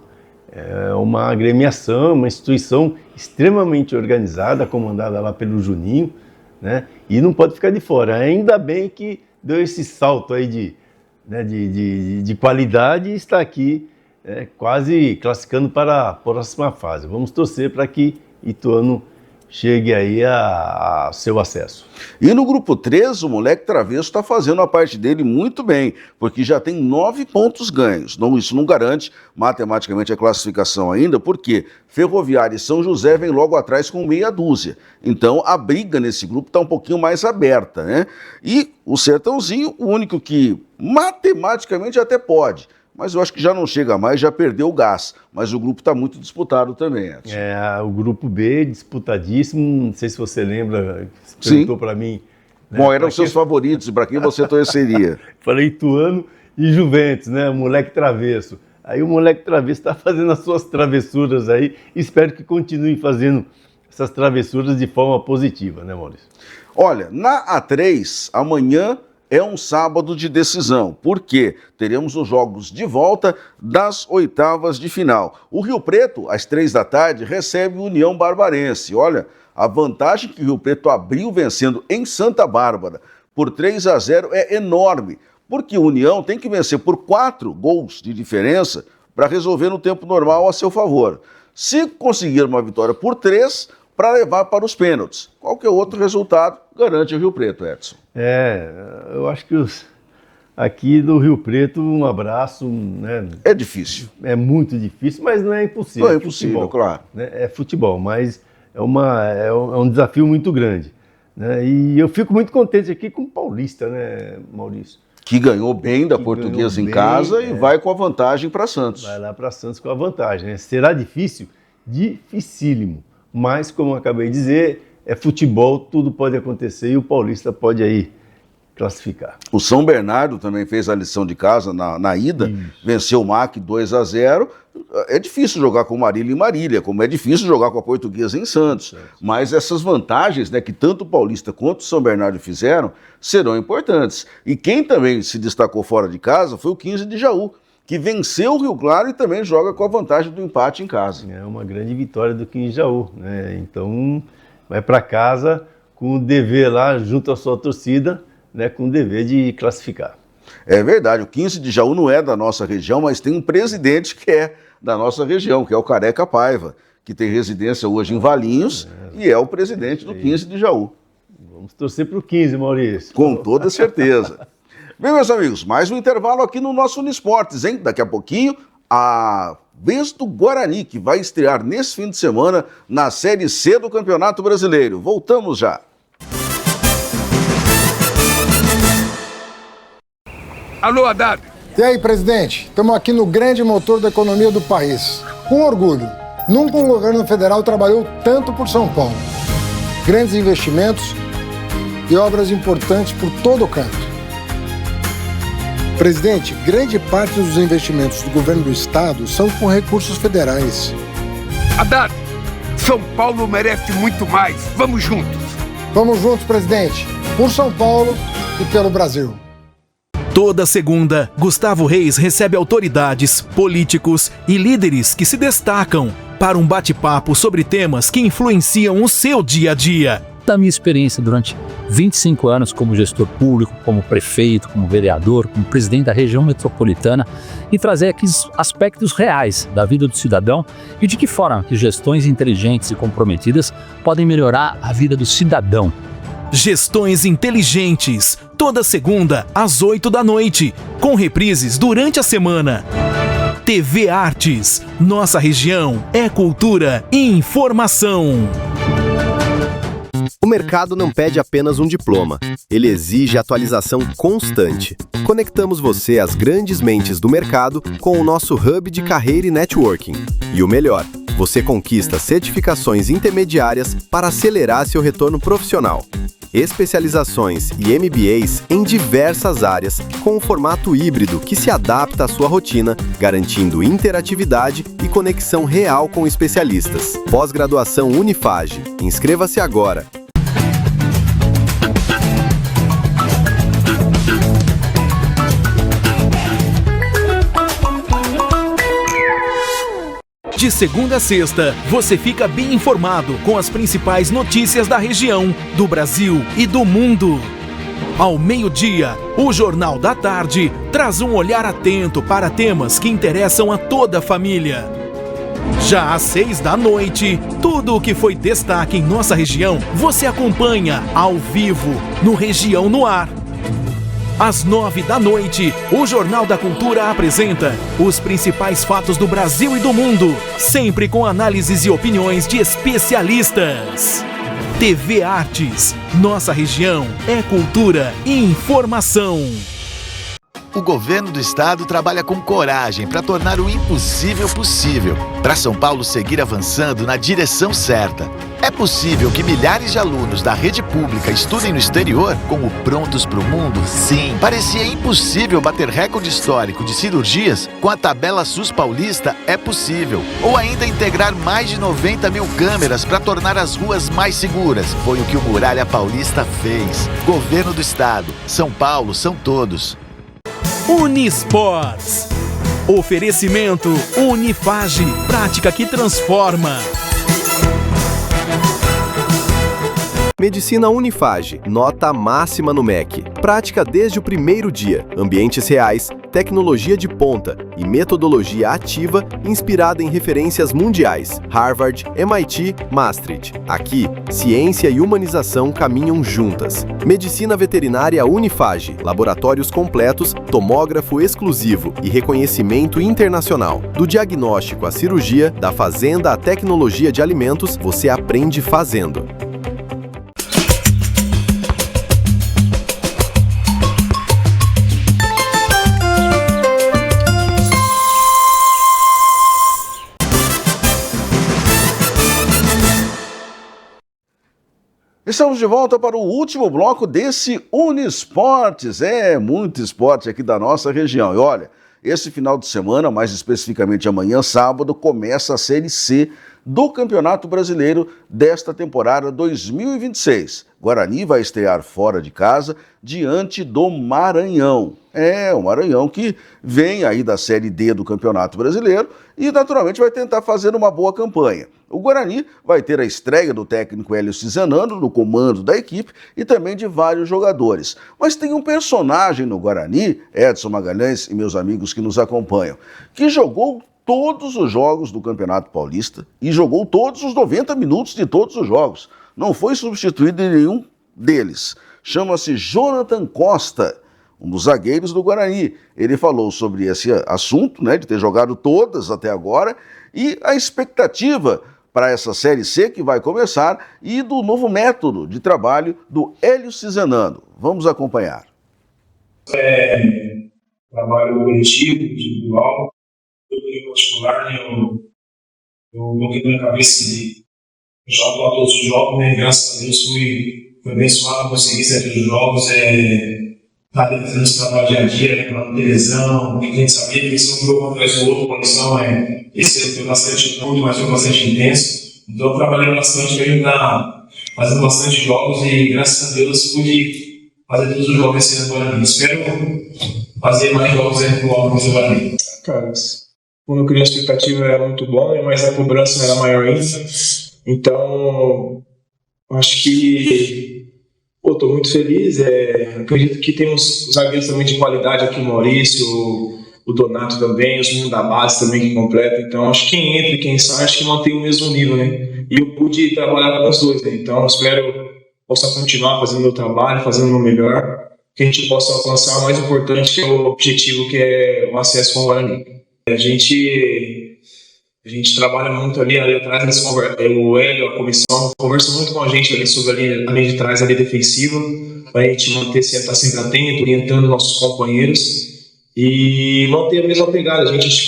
É uma agremiação, uma instituição extremamente organizada, comandada lá pelo Juninho, né, e não pode ficar de fora. Ainda bem que deu esse salto aí de qualidade e está aqui quase classificando para a próxima fase. Vamos torcer para que Ituano chegue aí a seu acesso. E no grupo 3, o moleque Travesso está fazendo a parte dele muito bem, porque já tem 9 pontos ganhos. Isso não garante matematicamente a classificação ainda, porque Ferroviária e São José vem logo atrás com meia dúzia. Então a briga nesse grupo está um pouquinho mais aberta, né? E o Sertãozinho, o único que matematicamente até pode, mas eu acho que já não chega mais, já perdeu o gás. Mas o grupo está muito disputado também, Edson. O grupo B, disputadíssimo. Não sei se você lembra, você perguntou para mim. Né, qual eram os seus favoritos e para quem você torceria? Falei Ituano e Juventus, né? O moleque Travesso. Aí o moleque Travesso está fazendo as suas travessuras aí. Espero que continue fazendo essas travessuras de forma positiva, né, Maurício? Olha, na A3, amanhã é um sábado de decisão, porque teremos os jogos de volta das oitavas de final. O Rio Preto, às 15h, recebe o União Barbarense. Olha, a vantagem que o Rio Preto abriu vencendo em Santa Bárbara por 3-0 é enorme, porque o União tem que vencer por 4 gols de diferença para resolver no tempo normal a seu favor. Se conseguir uma vitória por 3, para levar para os pênaltis. Qualquer outro resultado garante o Rio Preto, Edson. Eu acho que aqui do Rio Preto, um abraço. Né? É difícil. É muito difícil, mas não é impossível. Não é impossível, futebol, claro. Né? É futebol, mas é um desafio muito grande. Né? E eu fico muito contente aqui com o Paulista, né, Maurício? Que ganhou bem da Portuguesa em casa e vai com a vantagem para Santos. Vai lá para Santos com a vantagem. Né? Será difícil? Dificílimo. Mas, como eu acabei de dizer, é futebol, tudo pode acontecer e o Paulista pode aí classificar. O São Bernardo também fez a lição de casa na ida, venceu o MAC 2-0. É difícil jogar com Marília em Marília, como é difícil jogar com a Portuguesa em Santos. Mas essas vantagens, né, que tanto o Paulista quanto o São Bernardo fizeram, serão importantes. E quem também se destacou fora de casa foi o 15 de Jaú, que venceu o Rio Claro e também joga com a vantagem do empate em casa. É uma grande vitória do 15 de Jaú, né? Então vai para casa com o dever lá junto à sua torcida, né, com o dever de classificar. É verdade, o 15 de Jaú não é da nossa região, mas tem um presidente que é da nossa região, que é o Careca Paiva, que tem residência hoje em Valinhos e é o presidente do 15 de Jaú. Vamos torcer para o 15, Maurício. Com toda certeza. Bem, meus amigos, mais um intervalo aqui no nosso Uniesportes, hein? Daqui a pouquinho, a vez do Guarani, que vai estrear nesse fim de semana na Série C do Campeonato Brasileiro. Voltamos já. Alô, Haddad. E aí, presidente? Estamos aqui no grande motor da economia do país. Com orgulho. Nunca um governo federal trabalhou tanto por São Paulo. Grandes investimentos e obras importantes por todo o canto. Presidente, grande parte dos investimentos do governo do estado são com recursos federais. Haddad, São Paulo merece muito mais. Vamos juntos. Vamos juntos, presidente. Por São Paulo e pelo Brasil. Toda segunda, Gustavo Reis recebe autoridades, políticos e líderes que se destacam para um bate-papo sobre temas que influenciam o seu dia a dia. Da minha experiência durante 25 anos como gestor público, como prefeito, como vereador, como presidente da região metropolitana e trazer aqueles aspectos reais da vida do cidadão e de que forma que gestões inteligentes e comprometidas podem melhorar a vida do cidadão. Gestões Inteligentes, toda segunda às 8 da noite, com reprises durante a semana. TV Artes, nossa região é cultura e informação. O mercado não pede apenas um diploma, ele exige atualização constante. Conectamos você às grandes mentes do mercado com o nosso hub de carreira e networking. E o melhor, você conquista certificações intermediárias para acelerar seu retorno profissional. Especializações e MBAs em diversas áreas, com um formato híbrido que se adapta à sua rotina, garantindo interatividade e conexão real com especialistas. Pós-graduação Unifage. Inscreva-se agora. De segunda a sexta, você fica bem informado com as principais notícias da região, do Brasil e do mundo. Ao meio-dia, o Jornal da Tarde traz um olhar atento para temas que interessam a toda a família. Já às 6 da noite, tudo o que foi destaque em nossa região, você acompanha ao vivo no Região no Ar. Às 9 da noite, o Jornal da Cultura apresenta os principais fatos do Brasil e do mundo, sempre com análises e opiniões de especialistas. TV Artes, nossa região é cultura e informação. O governo do estado trabalha com coragem para tornar o impossível possível, para São Paulo seguir avançando na direção certa. É possível que milhares de alunos da rede pública estudem no exterior como Prontos para o Mundo? Sim. Parecia impossível bater recorde histórico de cirurgias com a tabela SUS paulista? É possível. Ou ainda integrar mais de 90 mil câmeras para tornar as ruas mais seguras. Foi o que o Muralha Paulista fez. Governo do estado. São Paulo são todos. Uniesports. Oferecimento Unifage, prática que transforma. Medicina Unifage, nota máxima no MEC. Prática desde o primeiro dia. Ambientes reais, tecnologia de ponta e metodologia ativa inspirada em referências mundiais. Harvard, MIT, Maastricht. Aqui, ciência e humanização caminham juntas. Medicina Veterinária Unifage. Laboratórios completos, tomógrafo exclusivo e reconhecimento internacional. Do diagnóstico à cirurgia, da fazenda à tecnologia de alimentos, você aprende fazendo. Estamos de volta para o último bloco desse Uniesportes. É muito esporte aqui da nossa região. E olha, esse final de semana, mais especificamente amanhã, sábado, começa a Série C do Campeonato Brasileiro desta temporada 2026. Guarani vai estrear fora de casa diante do Maranhão. O Maranhão que vem aí da Série D do Campeonato Brasileiro e naturalmente vai tentar fazer uma boa campanha. O Guarani vai ter a estreia do técnico Hélio Cisanando no comando da equipe e também de vários jogadores. Mas tem um personagem no Guarani, Edson Magalhães e meus amigos que nos acompanham, que jogou todos os jogos do Campeonato Paulista e jogou todos os 90 minutos de todos os jogos. Não foi substituído em nenhum deles. Chama-se Jonathan Costa, um dos zagueiros do Guarani. Ele falou sobre esse assunto, né, de ter jogado todas até agora, e a expectativa para essa Série C que vai começar e do novo método de trabalho do Hélio Cisanando. Vamos acompanhar. Trabalho coletivo, individual, em particular, né, eu coloquei na minha cabeça de já atuar todos os jogos, né, graças a Deus fui abençoado, consegui ser todos os jogos, tá fazendo esse trabalho dia a dia, né, para não ter lesão, porque a gente sabia que esse um jogo atrás do outro, a condição esse foi bastante curto, mas foi bastante intenso, então eu trabalhei bastante mesmo, fazendo bastante jogos e graças a Deus pude fazer todos os jogos esse ano agora. Espero fazer mais jogos no Alves do Guarani. Cara, quando eu criei a expectativa era muito bom, mas a cobrança era maior ainda. Então, acho que estou muito feliz. Acredito que temos zagueiros também de qualidade aqui, o Maurício, o Donato também, os meninos da base também que completam. Então, acho que quem entra e quem sai, acho que mantém o mesmo nível, né? E eu pude trabalhar com os dois, né? Então, espero possa continuar fazendo o meu trabalho, fazendo o meu melhor, que a gente possa alcançar o mais importante, que é o objetivo, que é o acesso com o Guarani. A gente trabalha muito ali atrás, o Hélio, a comissão, conversa muito com a gente ali sobre a linha de trás, ali defensiva, para a gente estar sempre atento, orientando nossos companheiros e manter a mesma pegada. A gente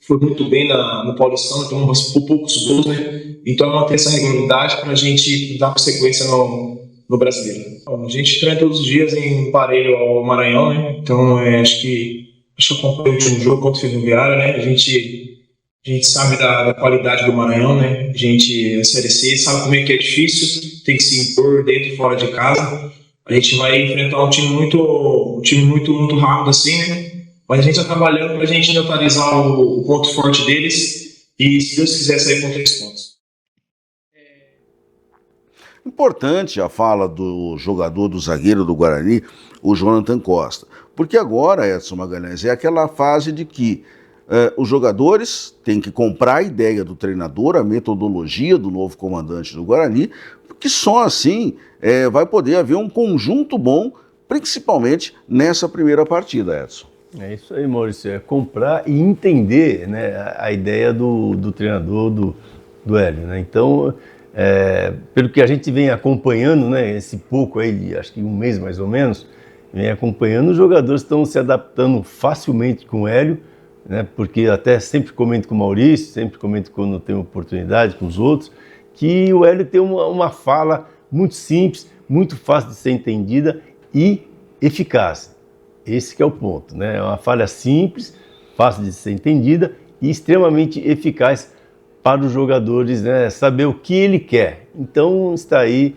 foi muito bem no Paulistão, então por poucos gols, né? Então manter essa regularidade para a gente dar sequência no Brasileiro. A gente treina todos os dias em parelho ao Maranhão, né? Então acho que eu acompanhei o último jogo contra o Ferroviário, né? A gente sabe da qualidade do Maranhão, né? A gente, Série C, sabe como é que é difícil, tem que se impor dentro e fora de casa. A gente vai enfrentar um time muito rápido assim, né? Mas a gente está trabalhando para a gente neutralizar o ponto forte deles e, se Deus quiser, sair com 3 pontos. Importante a fala do jogador, do zagueiro do Guarani, o Jonathan Costa. Porque agora, Edson Magalhães, é aquela fase de que os jogadores têm que comprar a ideia do treinador, a metodologia do novo comandante do Guarani, porque só assim vai poder haver um conjunto bom, principalmente nessa primeira partida, Edson. É isso aí, Maurício, é comprar e entender, né, a ideia do treinador, do Hélio, né? Então, pelo que a gente vem acompanhando, né, esse pouco aí, acho que um mês mais ou menos, vem acompanhando, os jogadores estão se adaptando facilmente com o Hélio, né, porque até sempre comento com o Maurício, sempre comento quando tenho oportunidade com os outros, que o Hélio tem uma fala muito simples, muito fácil de ser entendida e eficaz. Esse que é o ponto, né? É uma fala simples, fácil de ser entendida e extremamente eficaz para os jogadores, né, saber o que ele quer. Então está aí,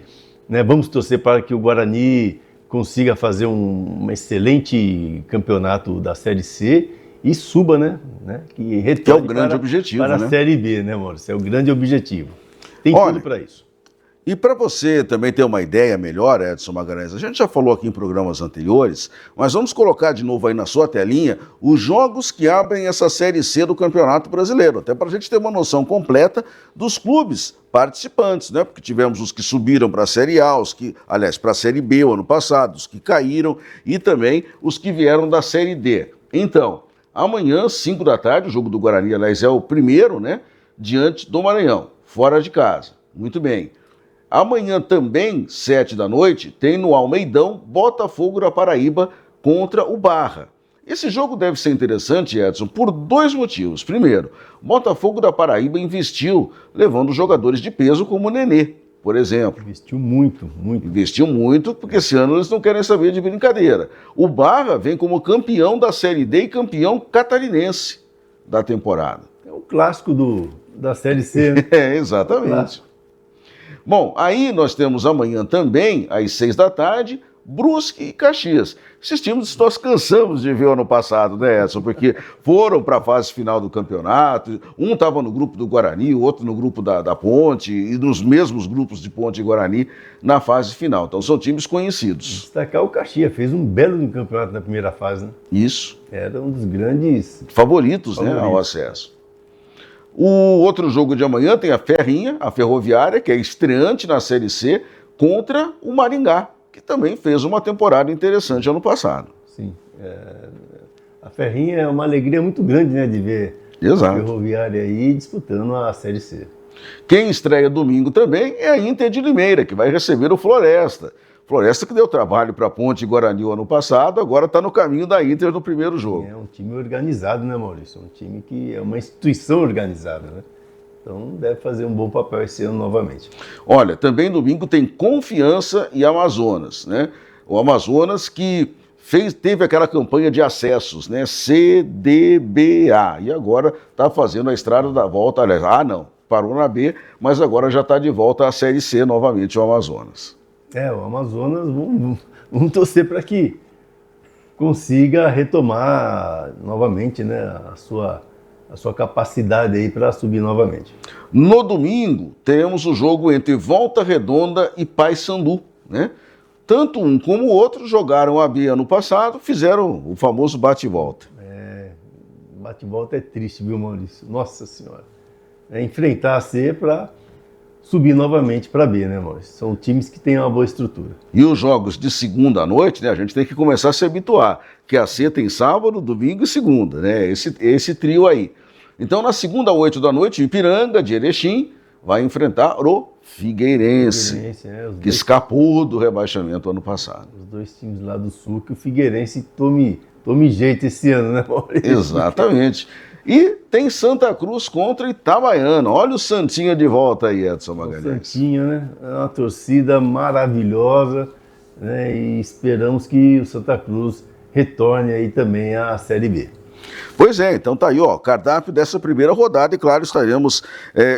né, vamos torcer para que o Guarani consiga fazer um excelente campeonato da Série C e suba, né? Que retorne é o grande objetivo, para né? A Série B, né, Maurício? É o grande objetivo. Tem tudo para isso. E para você também ter uma ideia melhor, Edson Magalhães, a gente já falou aqui em programas anteriores, mas vamos colocar de novo aí na sua telinha os jogos que abrem essa Série C do Campeonato Brasileiro, até para a gente ter uma noção completa dos clubes participantes, né? Porque tivemos os que subiram para a Série A, para a Série B o ano passado, os que caíram e também os que vieram da Série D. Então, amanhã, 5 da tarde, o jogo do Guarani, aliás, é o primeiro, né? Diante do Maranhão, fora de casa. Muito bem. Amanhã também, 7 da noite, tem no Almeidão, Botafogo da Paraíba contra o Barra. Esse jogo deve ser interessante, Edson, por 2 motivos. Primeiro, Botafogo da Paraíba investiu, levando jogadores de peso como o Nenê, por exemplo. Investiu muito. Investiu muito, porque esse ano eles não querem saber de brincadeira. O Barra vem como campeão da Série D e campeão catarinense da temporada. É um clássico Da Série C, né? Exatamente. Bom, aí nós temos amanhã também, às 6 da tarde, Brusque e Caxias. Esses times nós cansamos de ver ano passado, né, Edson? Porque foram para a fase final do campeonato, um estava no grupo do Guarani, o outro no grupo da Ponte, e nos mesmos grupos de Ponte e Guarani na fase final. Então são times conhecidos. Destacar o Caxias, fez um belo campeonato na primeira fase, né? Isso. Era um dos grandes favoritos. Né, ao acesso. O outro jogo de amanhã tem a Ferrinha, a Ferroviária, que é estreante na Série C, contra o Maringá, que também fez uma temporada interessante ano passado. Sim. A Ferrinha é uma alegria muito grande, né, de ver a Ferroviária aí disputando a Série C. Quem estreia domingo também é a Inter de Limeira, que vai receber o Floresta. Floresta que deu trabalho para a Ponte e Guarani o ano passado, agora está no caminho da Inter no primeiro jogo. É um time organizado, né, Maurício? Um time que é uma instituição organizada, né? Então deve fazer um bom papel esse ano novamente. Olha, também domingo tem Confiança e Amazonas, né? O Amazonas que teve aquela campanha de acessos, né? CDBA, e agora está fazendo a estrada da volta, aliás, parou na B, mas agora já está de volta à Série C novamente o Amazonas. O Amazonas, vamos torcer para que consiga retomar novamente, né, a sua capacidade aí para subir novamente. No domingo, temos o jogo entre Volta Redonda e Paysandu, né? Tanto um como o outro jogaram a B ano passado, fizeram o famoso bate-volta. Bate-volta é triste, viu, Maurício? Nossa Senhora. É enfrentar a C para subir novamente para B, né, Maurício? São times que têm uma boa estrutura. E os jogos de segunda à noite, né, a gente tem que começar a se habituar, que a C tem sábado, domingo e segunda, né, esse trio aí. Então, na segunda, 8 da noite, o Ipiranga, de Erechim, vai enfrentar o Figueirense, que escapou do rebaixamento ano passado. Os dois times lá do Sul, que o Figueirense tome jeito esse ano, né, Maurício? Exatamente. E tem Santa Cruz contra Itabaiana. Olha o Santinha de volta aí, Edson Magalhães. O Santinha, né? É uma torcida maravilhosa, né? E esperamos que o Santa Cruz retorne aí também à Série B. Pois é, então tá aí, ó, cardápio dessa primeira rodada e, claro, estaremos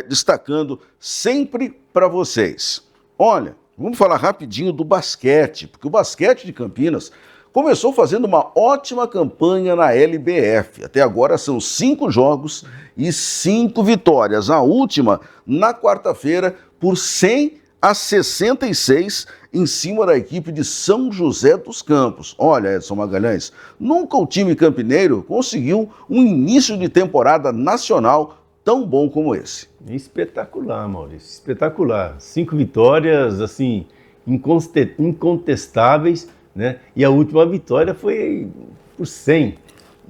destacando sempre para vocês. Olha, vamos falar rapidinho do basquete, porque o basquete de Campinas começou fazendo uma ótima campanha na LBF. Até agora são 5 jogos e 5 vitórias. A última na quarta-feira por 100-66 em cima da equipe de São José dos Campos. Olha, Edson Magalhães, nunca o time campineiro conseguiu um início de temporada nacional tão bom como esse. Espetacular, Maurício, espetacular. 5 vitórias, assim, incontestáveis, né? E a última vitória foi por 100.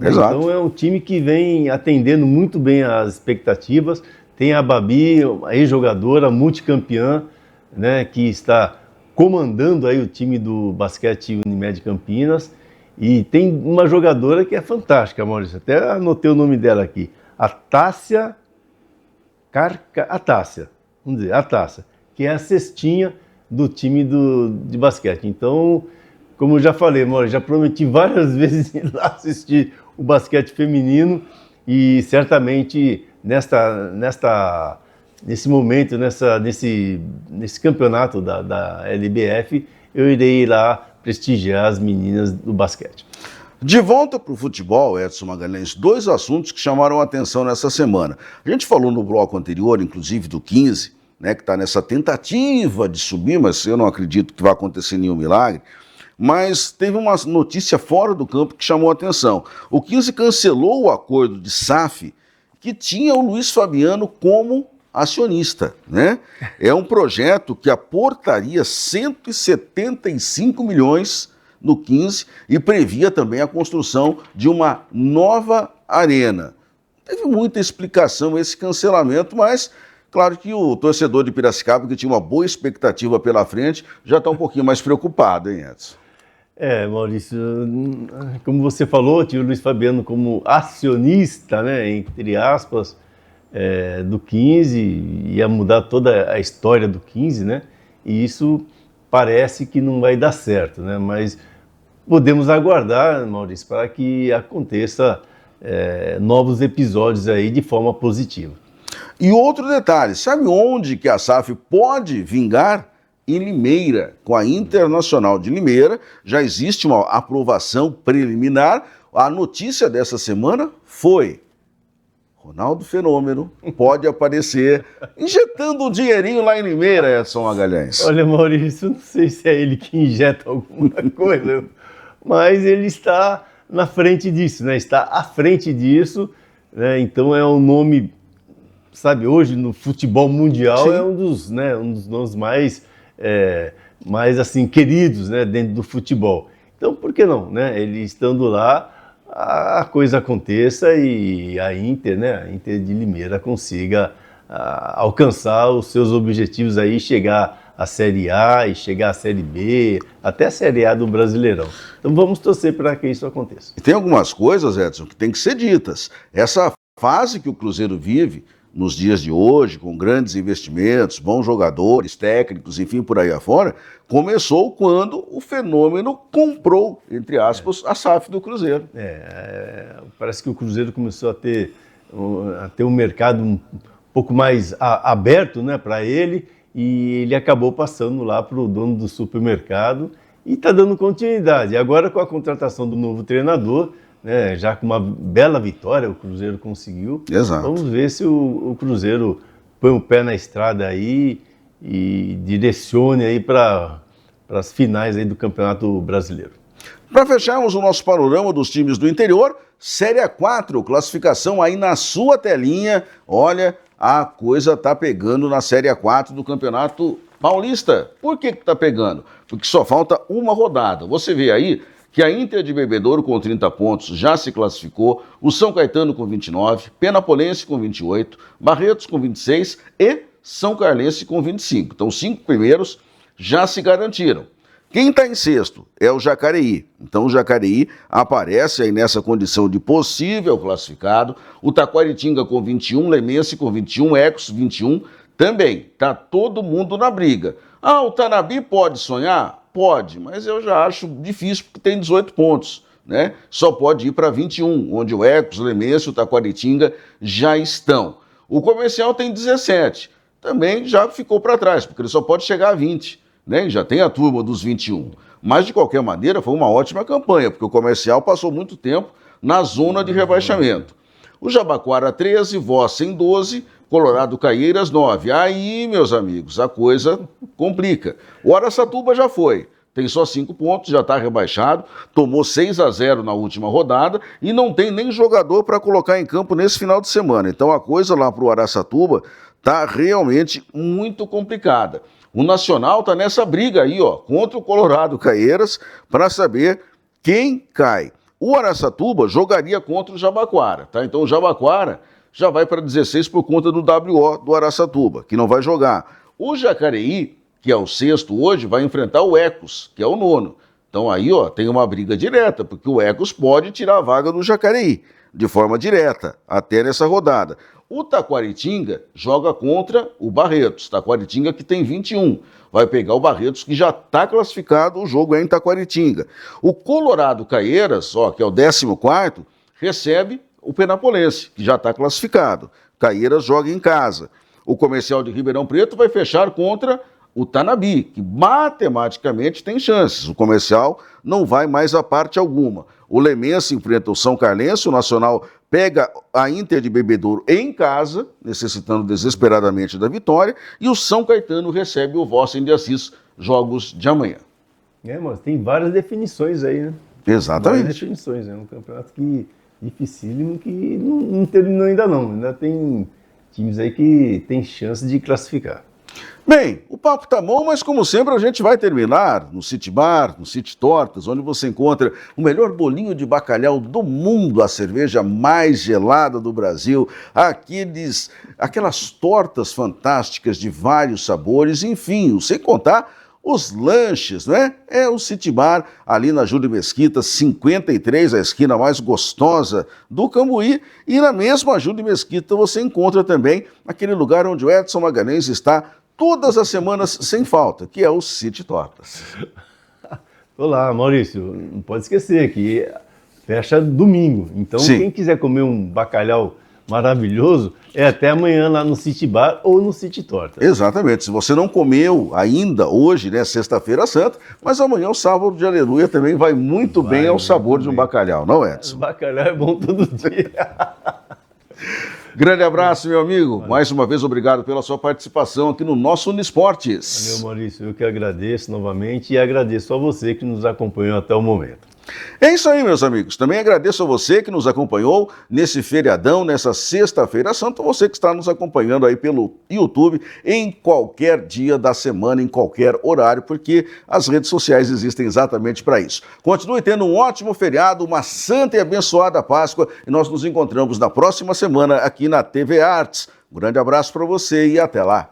Exato. Então é um time que vem atendendo muito bem às expectativas. Tem a Babi, a ex-jogadora, multicampeã, né, que está comandando aí o time do basquete Unimed Campinas. E tem uma jogadora que é fantástica, Maurício. Até anotei o nome dela aqui. A Tássia, que é a cestinha do time de basquete. Então, como eu já falei, Maurício, já prometi várias vezes ir lá assistir o basquete feminino e certamente nesse momento, nesse campeonato da LBF, eu irei lá prestigiar as meninas do basquete. De volta para o futebol, Edson Magalhães, 2 assuntos que chamaram a atenção nessa semana. A gente falou no bloco anterior, inclusive do 15, né, que está nessa tentativa de subir, mas eu não acredito que vai acontecer nenhum milagre. Mas teve uma notícia fora do campo que chamou a atenção. O 15 cancelou o acordo de SAF que tinha o Luiz Fabiano como acionista, né? É um projeto que aportaria 175 milhões no 15 e previa também a construção de uma nova arena. Teve muita explicação esse cancelamento, mas claro que o torcedor de Piracicaba, que tinha uma boa expectativa pela frente, já está um pouquinho mais preocupado, hein, Edson? Maurício, como você falou, tinha o Luiz Fabiano como acionista, né, entre aspas, do 15, ia mudar toda a história do 15, né, e isso parece que não vai dar certo, né, mas podemos aguardar, Maurício, para que aconteça novos episódios aí de forma positiva. E outro detalhe, sabe onde que a SAF pode vingar? Em Limeira, com a Internacional de Limeira, já existe uma aprovação preliminar. A notícia dessa semana foi: Ronaldo Fenômeno pode aparecer injetando um dinheirinho lá em Limeira, Edson Magalhães. Olha, Maurício, não sei se é ele que injeta alguma coisa, mas ele está na frente disso, né? Está à frente disso, né? Então é um nome, sabe, hoje no futebol mundial, sim, é um dos nomes mais assim, queridos, né, dentro do futebol. Então, por que não, né? Ele estando lá, a coisa aconteça e a Inter de Limeira consiga alcançar os seus objetivos aí, chegar à Série A e chegar à Série B, até a Série A do Brasileirão. Então vamos torcer para que isso aconteça. E tem algumas coisas, Edson, que tem que ser ditas. Essa fase que o Cruzeiro vive nos dias de hoje, com grandes investimentos, bons jogadores, técnicos, enfim, por aí afora, começou quando o Fenômeno comprou, entre aspas, a SAF do Cruzeiro. Parece que o Cruzeiro começou a ter um mercado um pouco mais aberto, né, para ele, e ele acabou passando lá para o dono do supermercado e está dando continuidade. Agora, com a contratação do novo treinador, né, já com uma bela vitória o Cruzeiro conseguiu. Exato. Vamos ver se o Cruzeiro põe o pé na estrada aí e direcione aí para as finais aí do Campeonato Brasileiro. Para fecharmos o nosso panorama dos times do interior, Série A4, classificação aí na sua telinha. Olha, a coisa tá pegando na Série A4 do Campeonato Paulista. Por que tá pegando? Porque só falta uma rodada. Você vê aí que a Inter de Bebedouro com 30 pontos já se classificou, o São Caetano com 29, Penapolense com 28, Barretos com 26 e São Carlense com 25. Então, os 5 primeiros já se garantiram. Quem está em sexto é o Jacareí. Então o Jacareí aparece aí nessa condição de possível classificado. O Taquaritinga com 21, Lemense com 21, Ecos 21 também. Tá todo mundo na briga. Ah, o Tanabi pode sonhar? Pode, mas eu já acho difícil porque tem 18 pontos, né? Só pode ir para 21, onde o Ecos, o Lemense e o Taquaritinga já estão. O Comercial tem 17. Também já ficou para trás, porque ele só pode chegar a 20. Né? Já tem a turma dos 21. Mas, de qualquer maneira, foi uma ótima campanha, porque o Comercial passou muito tempo na zona de rebaixamento. O Jabaquara 13, Vossen 12, Colorado Caieiras 9. Aí, meus amigos, a coisa complica. O Araçatuba já foi. Tem só 5 pontos, já está rebaixado, tomou 6-0 na última rodada e não tem nem jogador para colocar em campo nesse final de semana. Então, a coisa lá para o Araçatuba está realmente muito complicada. O Nacional está nessa briga aí, ó, contra o Colorado Caieiras, para saber quem cai. O Araçatuba jogaria contra o Jabaquara, tá? Então o Jabaquara já vai para 16 por conta do WO do Araçatuba, que não vai jogar. O Jacareí, que é o sexto hoje, vai enfrentar o Ecos, que é o nono. Então aí, ó, tem uma briga direta, porque o Ecos pode tirar a vaga do Jacareí, de forma direta, até nessa rodada. O Taquaritinga joga contra o Barretos, Taquaritinga que tem 21, vai pegar o Barretos que já está classificado, o jogo é em Taquaritinga. O Colorado Caieiras, ó, que é o 14º, recebe o Penapolense, que já está classificado. Caieiras joga em casa. O Comercial de Ribeirão Preto vai fechar contra o Tanabi, que matematicamente tem chances. O Comercial não vai mais a parte alguma. O Lemense enfrenta o São Carlense, o Nacional pega a Inter de Bebedouro em casa, necessitando desesperadamente da vitória, e o São Caetano recebe o Vossen de Assis, jogos de amanhã. Mas tem várias definições aí, né? Exatamente. Várias definições, é um campeonato dificílimo que não terminou ainda não. Ainda tem times aí que tem chance de classificar. Bem, o papo tá bom, mas como sempre a gente vai terminar no City Bar, no City Tortas, onde você encontra o melhor bolinho de bacalhau do mundo, a cerveja mais gelada do Brasil, aquelas tortas fantásticas de vários sabores, enfim, sem contar os lanches, né? É o City Bar, ali na Júlio Mesquita, 53, a esquina mais gostosa do Cambuí, e na mesma Júlio Mesquita você encontra também aquele lugar onde o Edson Magalhães está todas as semanas sem falta, que é o City Tortas. Olá, Maurício, não pode esquecer que fecha domingo, então sim, quem quiser comer um bacalhau maravilhoso, é até amanhã lá no City Bar ou no City Torta. Exatamente. Se você não comeu ainda hoje, né, sexta-feira santa, mas amanhã o sábado de aleluia também vai muito bem ao sabor de um bacalhau, não é, Edson? Bacalhau é bom todo dia. Grande abraço, meu amigo. Mais uma vez, obrigado pela sua participação aqui no nosso Unisportes. Valeu, Maurício. Eu que agradeço novamente e agradeço a você que nos acompanhou até o momento. É isso aí, meus amigos. Também agradeço a você que nos acompanhou nesse feriadão, nessa sexta-feira santa, você que está nos acompanhando aí pelo YouTube em qualquer dia da semana, em qualquer horário, porque as redes sociais existem exatamente para isso. Continue tendo um ótimo feriado, uma santa e abençoada Páscoa e nós nos encontramos na próxima semana aqui na TV Arts. Um grande abraço para você e até lá.